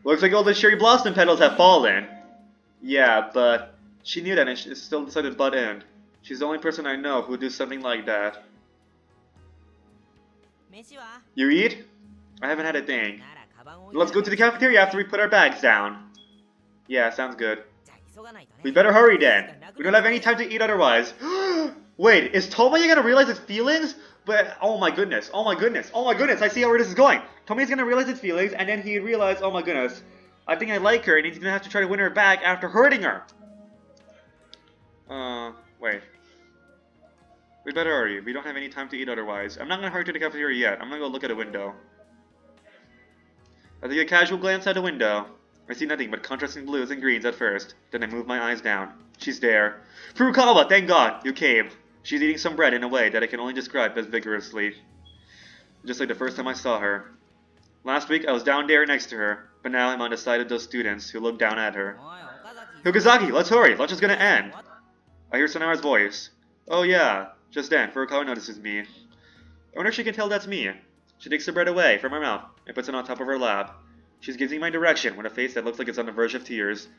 Looks like all the cherry blossom petals have fallen. Yeah, but she knew that and she still decided to butt in. She's the only person I know who would do something like that. You eat? I haven't had a thing. Let's go to the cafeteria after we put our bags down. Yeah, sounds good. We better hurry then. We don't have any time to eat otherwise. Wait, is Tomoya gonna realize his feelings? But, oh my goodness, oh my goodness, oh my goodness, I see where this is going. Tomoya's gonna realize his feelings, and then he realized, oh my goodness, I think I like her, and he's gonna have to try to win her back after hurting her. Wait. We better hurry. We don't have any time to eat otherwise. I'm not gonna hurry to the cafeteria yet. I'm gonna go look at a window. I take a casual glance out the window. I see nothing but contrasting blues and greens at first. Then I move my eyes down. She's there. Furukawa, thank God, you came. She's eating some bread in a way that I can only describe as vigorously. Just like the first time I saw her. Last week, I was down there next to her, but now I'm on the side of those students who look down at her. Okazaki, let's hurry, lunch is gonna end. I hear Sonara's voice. Oh yeah, just then, Furukawa notices me. I wonder if she can tell that's me. She takes the bread away from her mouth and puts it on top of her lap. She's gazing my direction with a face that looks like it's on the verge of tears.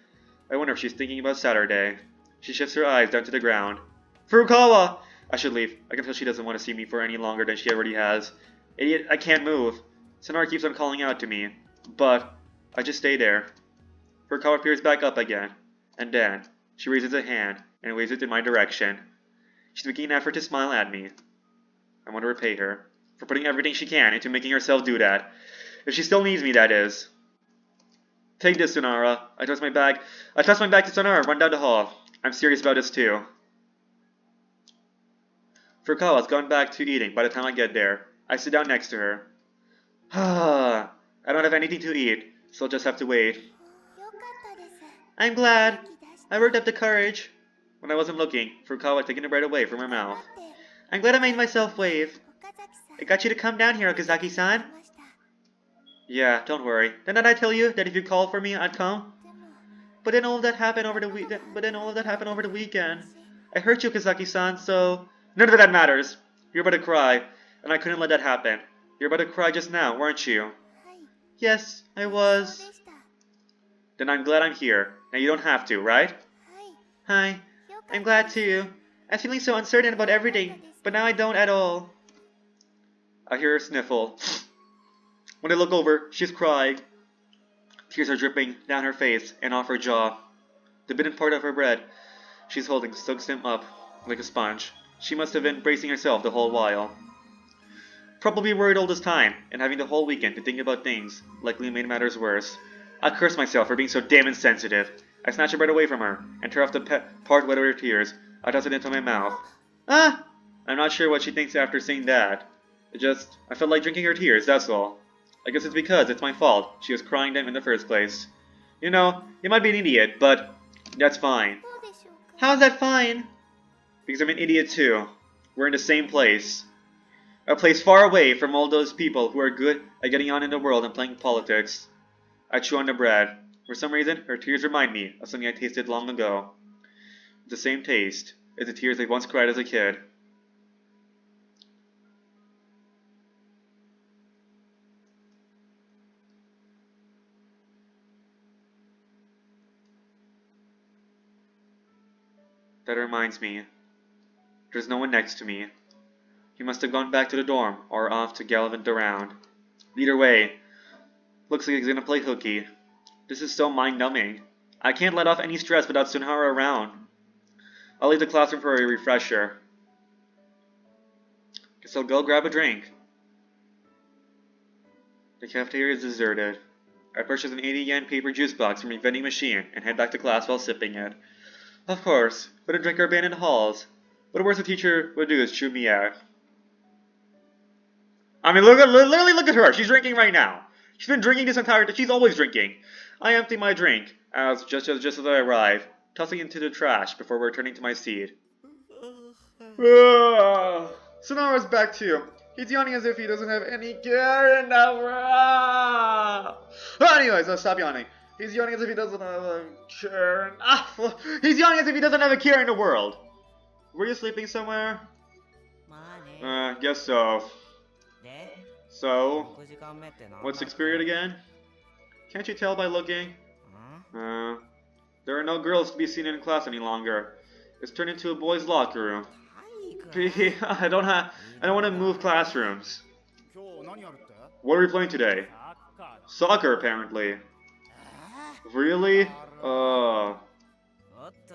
I wonder if she's thinking about Saturday. She shifts her eyes down to the ground. Furukawa! I should leave. I can tell she doesn't want to see me for any longer than she already has. Idiot, I can't move. Sonara keeps on calling out to me, but I just stay there. Furukawa peers back up again, and then she raises a hand and waves it in my direction. She's making an effort to smile at me. I want to repay her for putting everything she can into making herself do that. If she still needs me, that is. Take this, Sonara. I toss my bag to Sonara and run down the hall. I'm serious about this too. Furukawa's gone back to eating by the time I get there. I sit down next to her. I don't have anything to eat, so I'll just have to wait. I'm glad. I worked up the courage. When I wasn't looking, Furukawa had taken the bread away from her mouth. I'm glad I made myself wave. I got you to come down here, Okazaki-san. Yeah, don't worry. Didn't I tell you that if you called for me, I'd come? But then all of that happened over the weekend. I hurt you, Okazaki-san, so none of that matters. You're about to cry, and I couldn't let that happen. You're about to cry just now, weren't you? Yes, I was. Then I'm glad I'm here. Now you don't have to, right? Hi. I'm glad too. I'm feeling so uncertain about everything, but now I don't at all. I hear her sniffle. When I look over, she's crying. Tears are dripping down her face and off her jaw. The bitten part of her bread she's holding soaks him up like a sponge. She must have been bracing herself the whole while. Probably worried all this time, and having the whole weekend to think about things likely made matters worse. I curse myself for being so damn insensitive. I snatch her bread away from her, and tear off the part wet with her tears. I toss it into my mouth. Ah! I'm not sure what she thinks after saying that. I felt like drinking her tears, that's all. I guess it's because it's my fault she was crying them in the first place. You know, you might be an idiot, but that's fine. How's that fine? Because I'm an idiot too. We're in the same place. A place far away from all those people who are good at getting on in the world and playing politics. I chew on the bread. For some reason, her tears remind me of something I tasted long ago. The same taste as the tears I once cried as a kid. That reminds me. There's no one next to me. He must have gone back to the dorm, or off to gallivant around. Either way, looks like he's gonna play hooky. This is so mind-numbing. I can't let off any stress without Sunhara around. I'll leave the classroom for a refresher. Guess I'll go grab a drink. The cafeteria is deserted. I purchase an 80 yen paper juice box from a vending machine and head back to class while sipping it. Of course, but a drink are banned in halls. But the worst a teacher would do is chew me out. I mean, literally look at her. She's drinking right now. She's been drinking this entire time. She's always drinking. I empty my drink just as I arrive, tossing it into the trash before returning to my seat. Sonora's back too. He's yawning as if he doesn't have any care in the world. Anyways, I'll stop yawning. He's yawning as if he doesn't have a care. He's yawning as if he doesn't have a care in the world. Were you sleeping somewhere? Guess so. So, what's 6th period again? Can't you tell by looking? There are no girls to be seen in class any longer. It's turned into a boys' locker room. I don't want to move classrooms. What are we playing today? Soccer, apparently. Really? What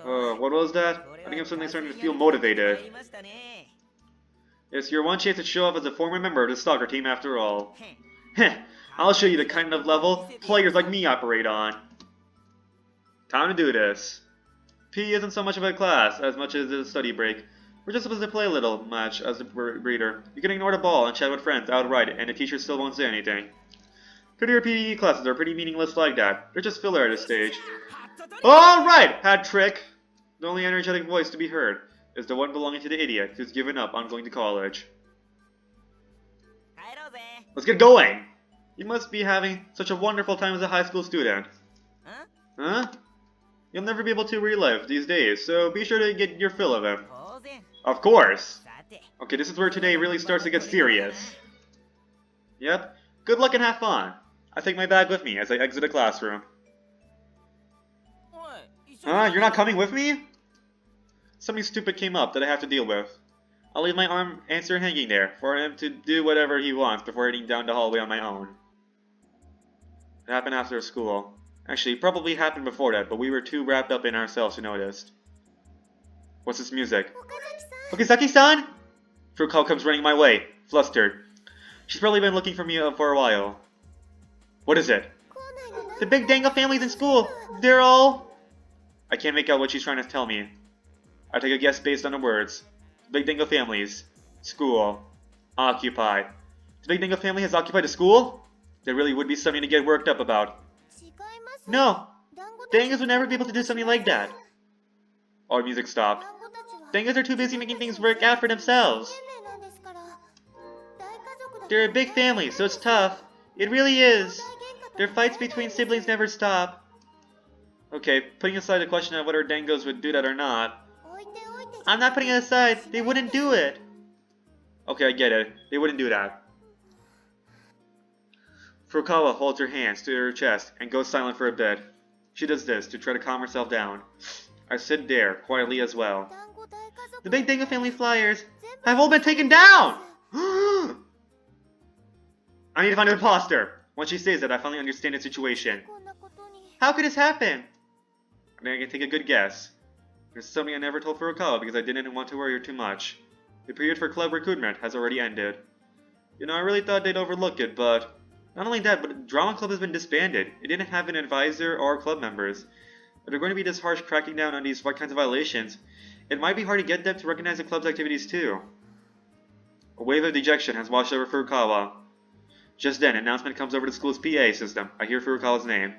was that? I think I'm suddenly starting to feel motivated. It's your one chance to show off as a former member of the soccer team after all. Heh, I'll show you the kind of level players like me operate on. Time to do this. PE isn't so much of a class as much as a study break. We're just supposed to play a little match as a breeder. You can ignore the ball and chat with friends outright, and the teacher still won't say anything. Prettier PE classes are pretty meaningless like that. They're just filler at this stage. Alright, hat trick! The only energetic voice to be heard is the one belonging to the idiot who's given up on going to college. Let's get going! You must be having such a wonderful time as a high school student. Huh? You'll never be able to relive these days, so be sure to get your fill of them. Of course! Okay, this is where today really starts to get serious. Yep. Good luck and have fun. I take my bag with me as I exit the classroom. Huh? You're not coming with me? Something stupid came up that I have to deal with. I'll leave my arm answer hanging there for him to do whatever he wants before heading down the hallway on my own. It happened after school. Actually, it probably happened before that, but we were too wrapped up in ourselves to notice. What's this music? Okazaki-san? Furukawa comes running my way, flustered. She's probably been looking for me for a while. What is it? The big Dango family's in school. They're all... I can't make out what she's trying to tell me. I take a guess based on the words. Big Dango families. School. Occupy. The Big Dango family has occupied a school? There really would be something to get worked up about. No! Dangos would never be able to do something like that. Our music stopped. Dangos are too busy making things work out for themselves. They're a big family, so it's tough. It really is. Their fights between siblings never stop. Okay, putting aside the question of whether Dangos would do that or not. I'm not putting it aside. They wouldn't do it. Okay, I get it. They wouldn't do that. Furukawa holds her hands to her chest and goes silent for a bit. She does this to try to calm herself down. I sit there, quietly as well. The Big Dango family flyers have all been taken down! I need to find an imposter. Once she says that, I finally understand the situation. How could this happen? I mean, I can take a good guess. There's something I never told Furukawa because I didn't want to worry her too much. The period for club recruitment has already ended. You know, I really thought they'd overlook it, but... Not only that, but the drama club has been disbanded. It didn't have an advisor or club members. If they're going to be this harsh cracking down on these kinds of violations, it might be hard to get them to recognize the club's activities too. A wave of dejection has washed over Furukawa. Just then, an announcement comes over the school's PA system. I hear Furukawa's name.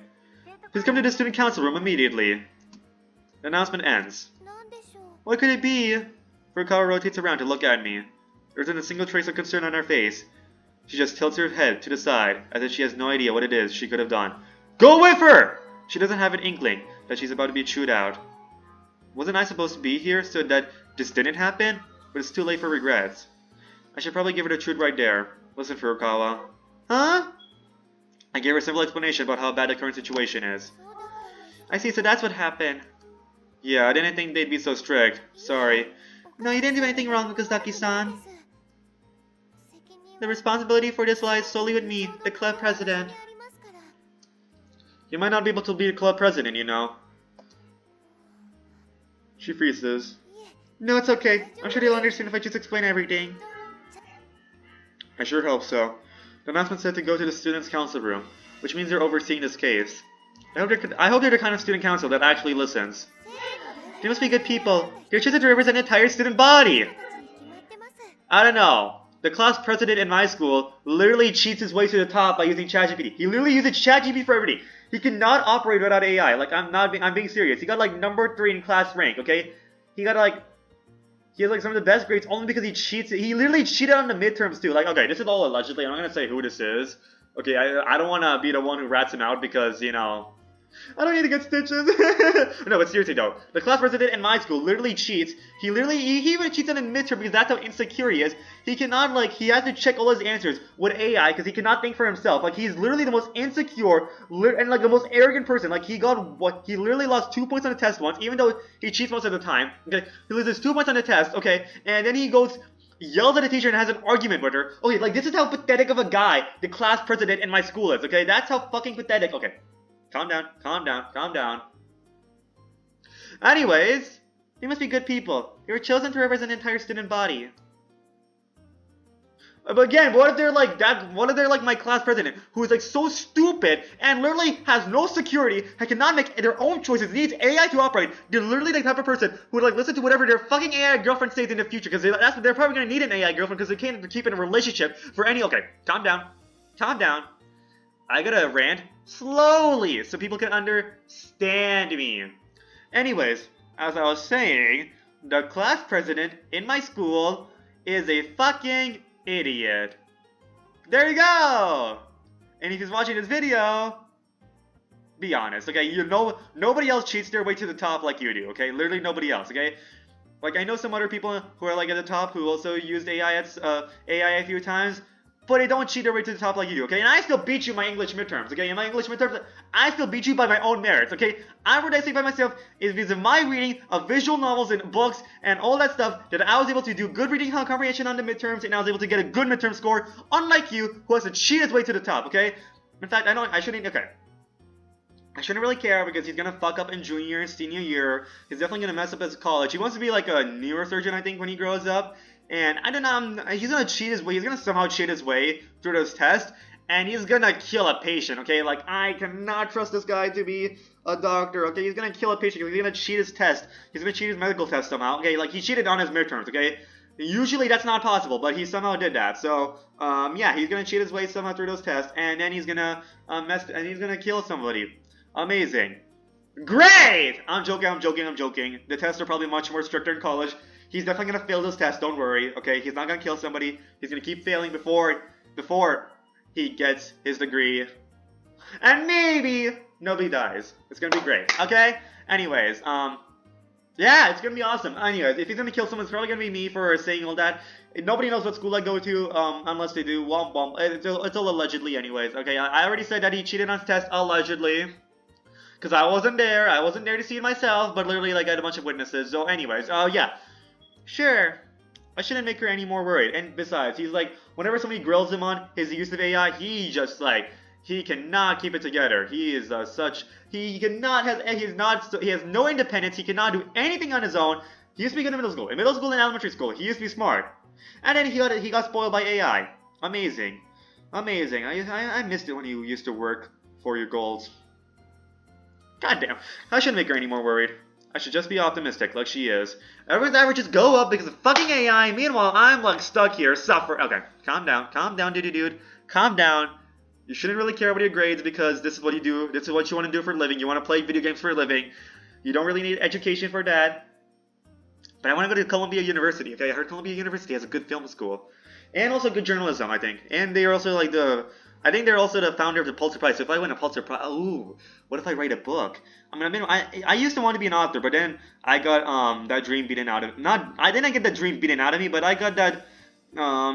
Please come to the student council room immediately. The announcement ends. What could it be? Furukawa rotates around to look at me. There isn't a single trace of concern on her face. She just tilts her head to the side, as if she has no idea what it is she could have done. Go with her! She doesn't have an inkling that she's about to be chewed out. Wasn't I supposed to be here so that this didn't happen? But it's too late for regrets. I should probably give her the truth right there. Listen, Furukawa. Huh? I gave her a simple explanation about how bad the current situation is. I see, so that's what happened. Yeah, I didn't think they'd be so strict. Sorry. No, you didn't do anything wrong, Mikazaki-san. The responsibility for this lies solely with me, the club president. You might not be able to be the club president, you know. She freezes. No, it's okay. I'm sure they'll understand if I just explain everything. I sure hope so. The announcement said to go to the students' council room, which means they're overseeing this case. I hope they're the kind of student council that actually listens. They must be good people. They're chosen to represent the entire student body. I don't know. The class president in my school literally cheats his way to the top by using ChatGPT. He literally uses ChatGPT for everything. He cannot operate without AI. Like, I'm being serious. He got like number 3 in class rank, okay? He got like, he has like some of the best grades only because he cheats. He literally cheated on the midterms too. Like, okay, this is all allegedly. I'm not gonna say who this is. Okay, I don't want to be the one who rats him out because, you know, I don't need to get stitches. No, but seriously though, the class president in my school literally cheats. He even cheats on the midterm because that's how insecure he is. He cannot, like, he has to check all his answers with AI because he cannot think for himself. Like, he's literally the most insecure and like the most arrogant person. Like, he literally lost 2 points on the test once, even though he cheats most of the time. Okay, he loses 2 points on the test. Okay, and then he yells at the teacher and has an argument with her. Okay, like, this is how pathetic of a guy the class president in my school is. Okay, that's how fucking pathetic. Okay. Calm down, calm down, calm down. Anyways, they must be good people. They were chosen to represent the entire student body. But again, what if they're like that? What if they're like my class president, who is like so stupid and literally has no security and cannot make their own choices, needs AI to operate? They're literally the type of person who would like listen to whatever their fucking AI girlfriend says in the future, because they're probably gonna need an AI girlfriend because they can't keep in a relationship for any. Okay, calm down, calm down. I gotta rant slowly so people can understand me. Anyways, as I was saying, the class president in my school is a fucking idiot. There you go! And if he's watching this video, be honest, okay? You know, nobody else cheats their way to the top like you do, okay? Literally nobody else, okay? Like, I know some other people who are like at the top who also used AI a few times, but they don't cheat their way to the top like you do, okay? And I still beat you in my English midterms, okay? In my English midterms, I still beat you by my own merits, okay? What I say by myself is because of my reading of visual novels and books and all that stuff that I was able to do good reading comprehension on the midterms, and I was able to get a good midterm score, unlike you, who has to cheat his way to the top, okay? In fact, I shouldn't really care because he's gonna fuck up in junior and senior year. He's definitely gonna mess up his college. He wants to be like a neurosurgeon, I think, when he grows up. And I don't know, he's gonna cheat his way. He's gonna somehow cheat his way through those tests, and he's gonna kill a patient. Okay, like, I cannot trust this guy to be a doctor. Okay, he's gonna kill a patient. He's gonna cheat his test. He's gonna cheat his medical test somehow. Okay, like, he cheated on his midterms. Okay, usually that's not possible, but he somehow did that. So, yeah, he's gonna cheat his way somehow through those tests, and then he's gonna he's gonna kill somebody. Amazing. Great! I'm joking. The tests are probably much more stricter in college. He's definitely gonna fail this test, don't worry, okay? He's not gonna kill somebody. He's gonna keep failing before he gets his degree. And maybe nobody dies. It's gonna be great, okay? Anyways, yeah, it's gonna be awesome. Anyways, if he's gonna kill someone, it's probably gonna be me for saying all that. Nobody knows what school I go to, unless they do. Womp womp. It's all allegedly anyways, okay? I already said that he cheated on his test, allegedly. Because I wasn't there to see it myself, but literally, like, I had a bunch of witnesses. So anyways, yeah. Sure, I shouldn't make her any more worried. And besides, he's like, whenever somebody grills him on his use of AI, he just like, he cannot keep it together. He is he has no independence. He cannot do anything on his own. He used to be good in middle school. In middle school and elementary school, he used to be smart. And then he got spoiled by AI. Amazing. I missed it when you used to work for your goals. Goddamn, I shouldn't make her any more worried. I should just be optimistic, like she is. Everyone's averages go up because of fucking AI. Meanwhile, I'm like stuck here, suffer. Okay, calm down, dude. Calm down. You shouldn't really care about your grades because this is what you do. This is what you want to do for a living. You want to play video games for a living. You don't really need education for that. But I want to go to Columbia University. Okay, I heard Columbia University has a good film school and also good journalism, I think. And they are also like I think they're also the founder of the Pulitzer Prize. So if I win a Pulitzer Prize, ooh, what if I write a book? I used to want to be an author, but then I got that dream beaten out of I didn't get the dream beaten out of me, but I got that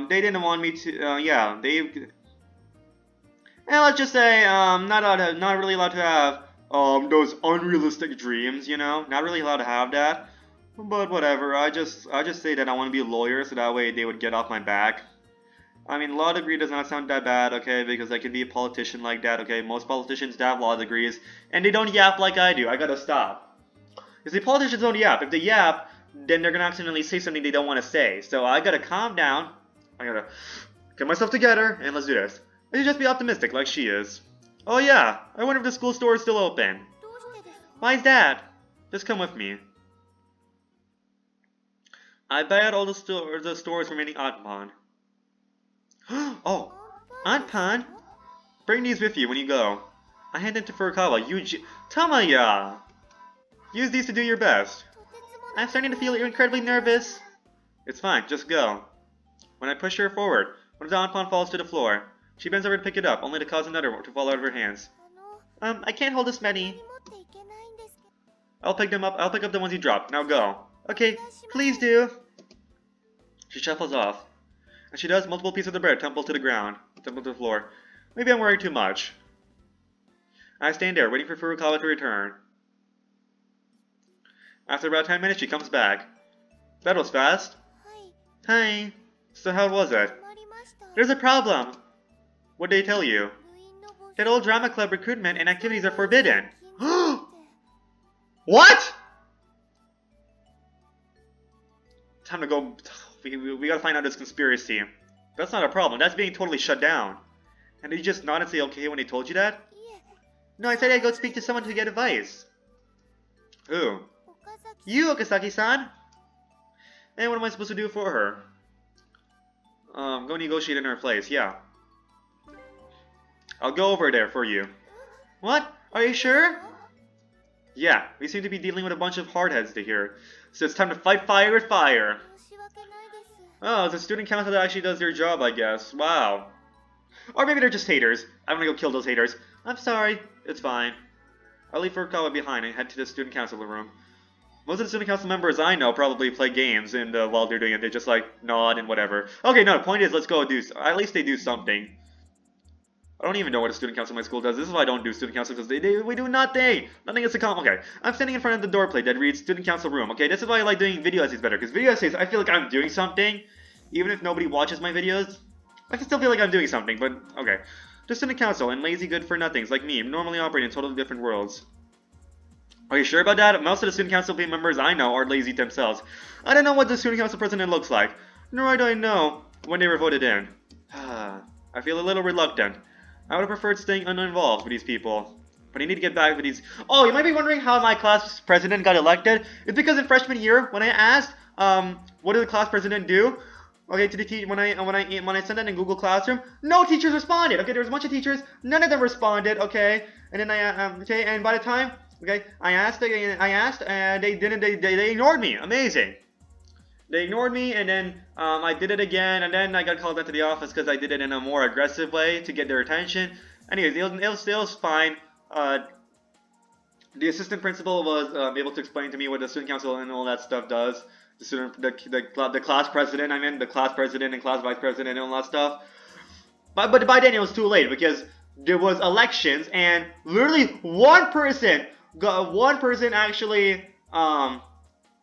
they didn't want me to and let's just say not really allowed to have those unrealistic dreams, you know? Not really allowed to have that. But whatever, I just say that I want to be a lawyer so that way they would get off my back. I mean, law degree does not sound that bad, okay, because I can be a politician like that, okay? Most politicians have law degrees, and they don't yap like I do. I gotta stop. You see, politicians don't yap. If they yap, then they're gonna accidentally say something they don't want to say. So I gotta calm down. I gotta get myself together, and let's do this. I should just be optimistic like she is. Oh yeah, I wonder if the school store is still open. Why is that? Just come with me. I bet all the stores remaining Anpan. Oh, Anpan! Bring these with you when you go. I hand them to Furukawa. Tamaya! Use these to do your best. I'm starting to feel incredibly nervous. It's fine, just go. When I push her forward, one of the Anpan falls to the floor. She bends over to pick it up, only to cause another to fall out of her hands. I can't hold this many. I'll pick them up. I'll pick up the ones you dropped. Now go. Okay, please do. She shuffles off. As she does, multiple pieces of the bread tumble to the floor. Maybe I'm worried too much. I stand there, waiting for Furukawa to return. After about 10 minutes, she comes back. That was fast. Hi. So how was it? There's a problem. What did they tell you? That all drama club recruitment and activities are forbidden. What? Time to go. We gotta find out this conspiracy. That's not a problem. That's being totally shut down. And did you just nod and say okay when they told you that? No, I said I'd go speak to someone to get advice. Who? You, Okazaki-san. And what am I supposed to do for her? Go negotiate in her place, yeah. I'll go over there for you. What? Are you sure? Yeah, we seem to be dealing with a bunch of hardheads here. So it's time to fight fire with fire. Oh, it's a student council that actually does their job, I guess. Wow. Or maybe they're just haters. I'm gonna go kill those haters. I'm sorry. It's fine. I'll leave Furukawa behind and head to the student council room. Most of the student council members I know probably play games, and while they're doing it, they just like nod and whatever. Okay, no, the point is, let's go do. At least they do something. I don't even know what a student council in my school does. This is why I don't do student council, because we do nothing. Nothing is okay, I'm standing in front of the door plate that reads student council room. Okay, this is why I like doing video essays better, because video essays, I feel like I'm doing something. Even if nobody watches my videos, I can still feel like I'm doing something, but okay. The student council and lazy good-for-nothings like me normally operate in totally different worlds. Are you sure about that? Most of the student council members I know are lazy themselves. I don't know what the student council president looks like, nor do I know when they were voted in. I feel a little reluctant. I would have preferred staying uninvolved with these people. But I need to get back with these. Oh, you might be wondering how my class president got elected. It's because in freshman year, when I asked, what did the class president do? Okay, to the when I sent that in Google Classroom, no teachers responded. Okay, there was a bunch of teachers, none of them responded. Okay, and then and by the time, okay, I asked, and they didn't. They ignored me. Amazing. They ignored me, and then I did it again, and then I got called into the office because I did it in a more aggressive way to get their attention. Anyways, it was fine. The assistant principal was able to explain to me what the student council and all that stuff does. The class president, the class president and class vice president and all that stuff. But by then it was too late because there was elections, and literally one person actually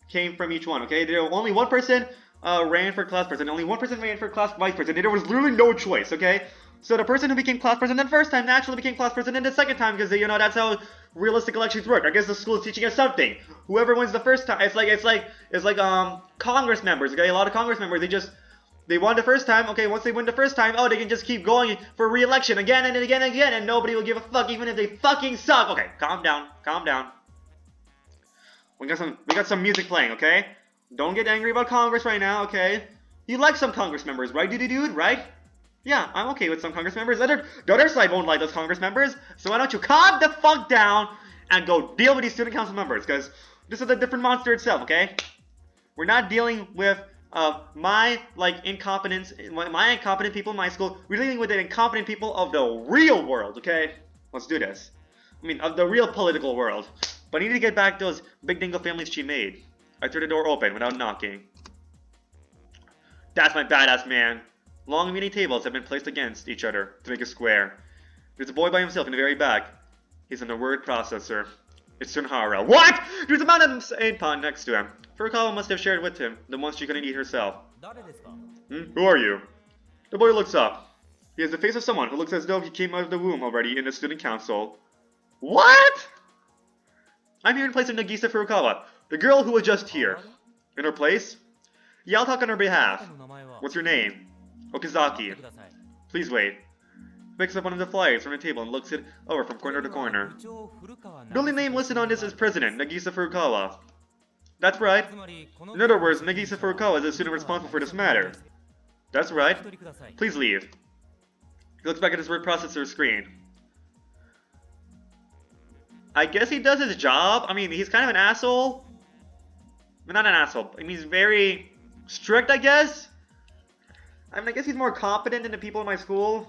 came from each one. Okay, only one person ran for class president, only one person ran for class vice president. There was literally no choice. Okay, so the person who became class president the first time naturally became class president the second time because that's how realistic elections work. I guess the school is teaching us something. Whoever wins the first time, it's like Congress members. Okay, a lot of Congress members they won the first time. Okay, once they win the first time, oh, they can just keep going for re-election again and again and again, and nobody will give a fuck even if they fucking suck. Okay, calm down, calm down. We got some music playing, okay? Don't get angry about Congress right now, okay? You like some Congress members, right, dude, right? Yeah, I'm okay with some Congress members. The other side won't like those Congress members, so why don't you calm the fuck down and go deal with these student council members, because this is a different monster itself, okay? We're not dealing with my incompetent people in my school. We're dealing with the incompetent people of the real world, okay? Let's do this. I mean, of the real political world. But I need to get back those big dingo families she made. I threw the door open without knocking. That's my badass man. Long meeting tables have been placed against each other to make a square. There's a boy by himself in the very back. He's in the word processor. It's Sunhara. What? There's a mountain aid pond next to him. Furukawa must have shared with him the one she couldn't eat herself. Who are you? The boy looks up. He has the face of someone who looks as though he came out of the womb already in the student council. What? I'm here in place of Nagisa Furukawa, the girl who was just here. In her place? Yeah, I'll talk on her behalf. What's your name? Okazaki. Please wait. He picks up one of the flyers from the table and looks it over from corner to corner. The only name listed on this is President Nagisa Furukawa. That's right. In other words, Nagisa Furukawa is the student responsible for this matter. That's right. Please leave. He looks back at his word processor screen. I guess he does his job. I mean, he's kind of an asshole. Not an asshole. I mean, he's very strict, I guess. I mean, I guess he's more competent than the people in my school.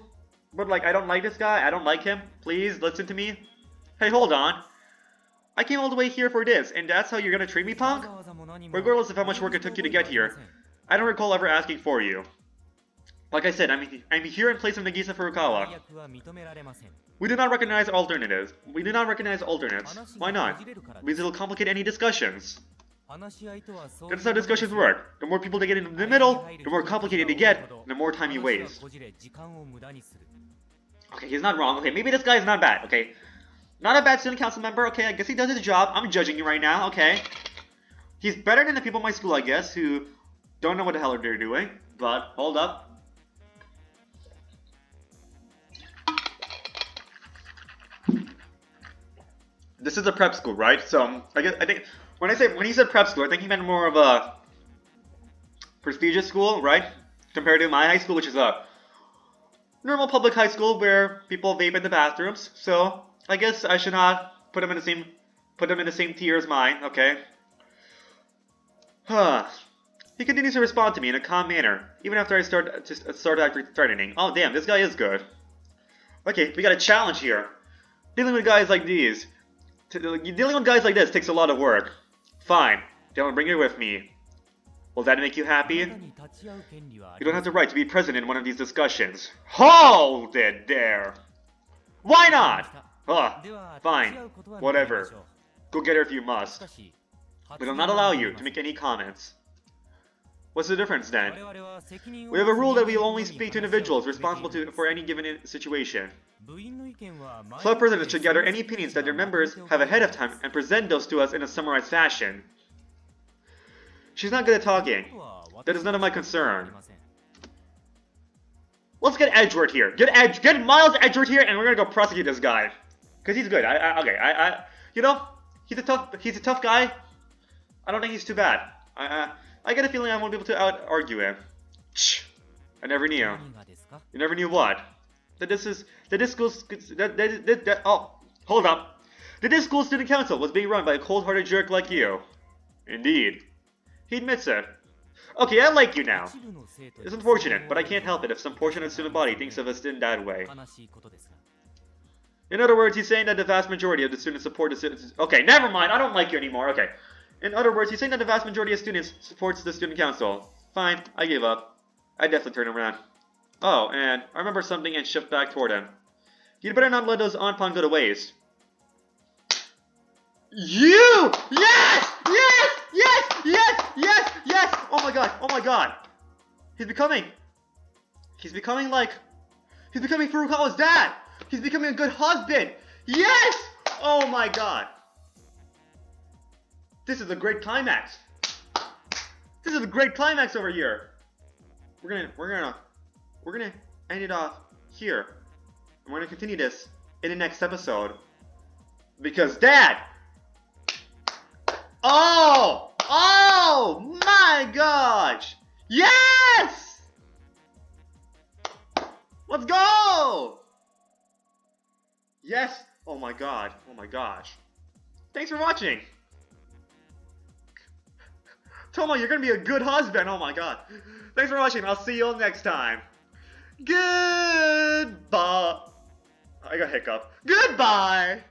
But, like, I don't like this guy. I don't like him. Please, listen to me. Hey, hold on. I came all the way here for this, and that's how you're gonna treat me, punk? Regardless of how much work it took you to get here, I don't recall ever asking for you. Like I said, I'm here in place of Nagisa Furukawa. We do not recognize alternatives. We do not recognize alternates. Why not? Because it'll complicate any discussions. That's how discussions work. The more people they get in the middle, the more complicated they get, and the more time you waste. Okay, he's not wrong. Okay, maybe this guy is not bad. Okay, not a bad student council member. Okay, I guess he does his job. I'm judging you right now. Okay, he's better than the people in my school, I guess, who don't know what the hell they're doing. But hold up. This is a prep school, right? So I think when he said prep school, I think he meant more of a prestigious school, right? Compared to my high school, which is a normal public high school where people vape in the bathrooms. So I guess I should not put them in the same tier as mine. Okay. He continues to respond to me in a calm manner, even after I start acting threatening. Oh damn, this guy is good. Okay, we got a challenge here. Dealing with guys like these. Dealing with guys like this takes a lot of work. Fine, then I'll bring it with me. Will that make you happy? You don't have the right to be present in one of these discussions. Hold it there! Why not? Fine, whatever. Go get her if you must. But I'll not allow you to make any comments. What's the difference then? We have a rule that we will only speak to individuals responsible for any given situation. Club presidents should gather any opinions that their members have ahead of time and present those to us in a summarized fashion. She's not good at talking. That is none of my concern. Let's get Edgeworth here. Get Miles Edgeworth here, and we're gonna go prosecute this guy, cause he's good. You know, he's a tough guy. I don't think he's too bad. I get a feeling I won't be able to out-argue him. I never knew. You never knew what? Hold up. This school student council was being run by a cold-hearted jerk like you. Indeed. He admits it. Okay, I like you now. It's unfortunate, but I can't help it if some portion of the student body thinks of us in that way. In other words, he's saying that the vast majority of the students support the students. Okay, never mind. I don't like you anymore. Okay. In other words, he's saying that the vast majority of students supports the student council. Fine, I give up. I definitely turn around. Oh, and I remember something and shift back toward him. You'd better not let those onpon go to waste. You! Yes! Yes! Yes! Yes! Yes! Yes! Oh my god! Oh my god! He's becoming Furukawa's dad! He's becoming a good husband! Yes! Oh my god! This is a great climax! This is a great climax over here! We're gonna end it off here. And we're gonna continue this in the next episode. Because Dad! Oh! Oh my gosh! Yes! Let's go! Yes! Oh my god. Oh my gosh. Thanks for watching! Tomo, you're gonna be a good husband! Oh my god. Thanks for watching. I'll see you all next time. Goodbye. I got hiccup. Goodbye!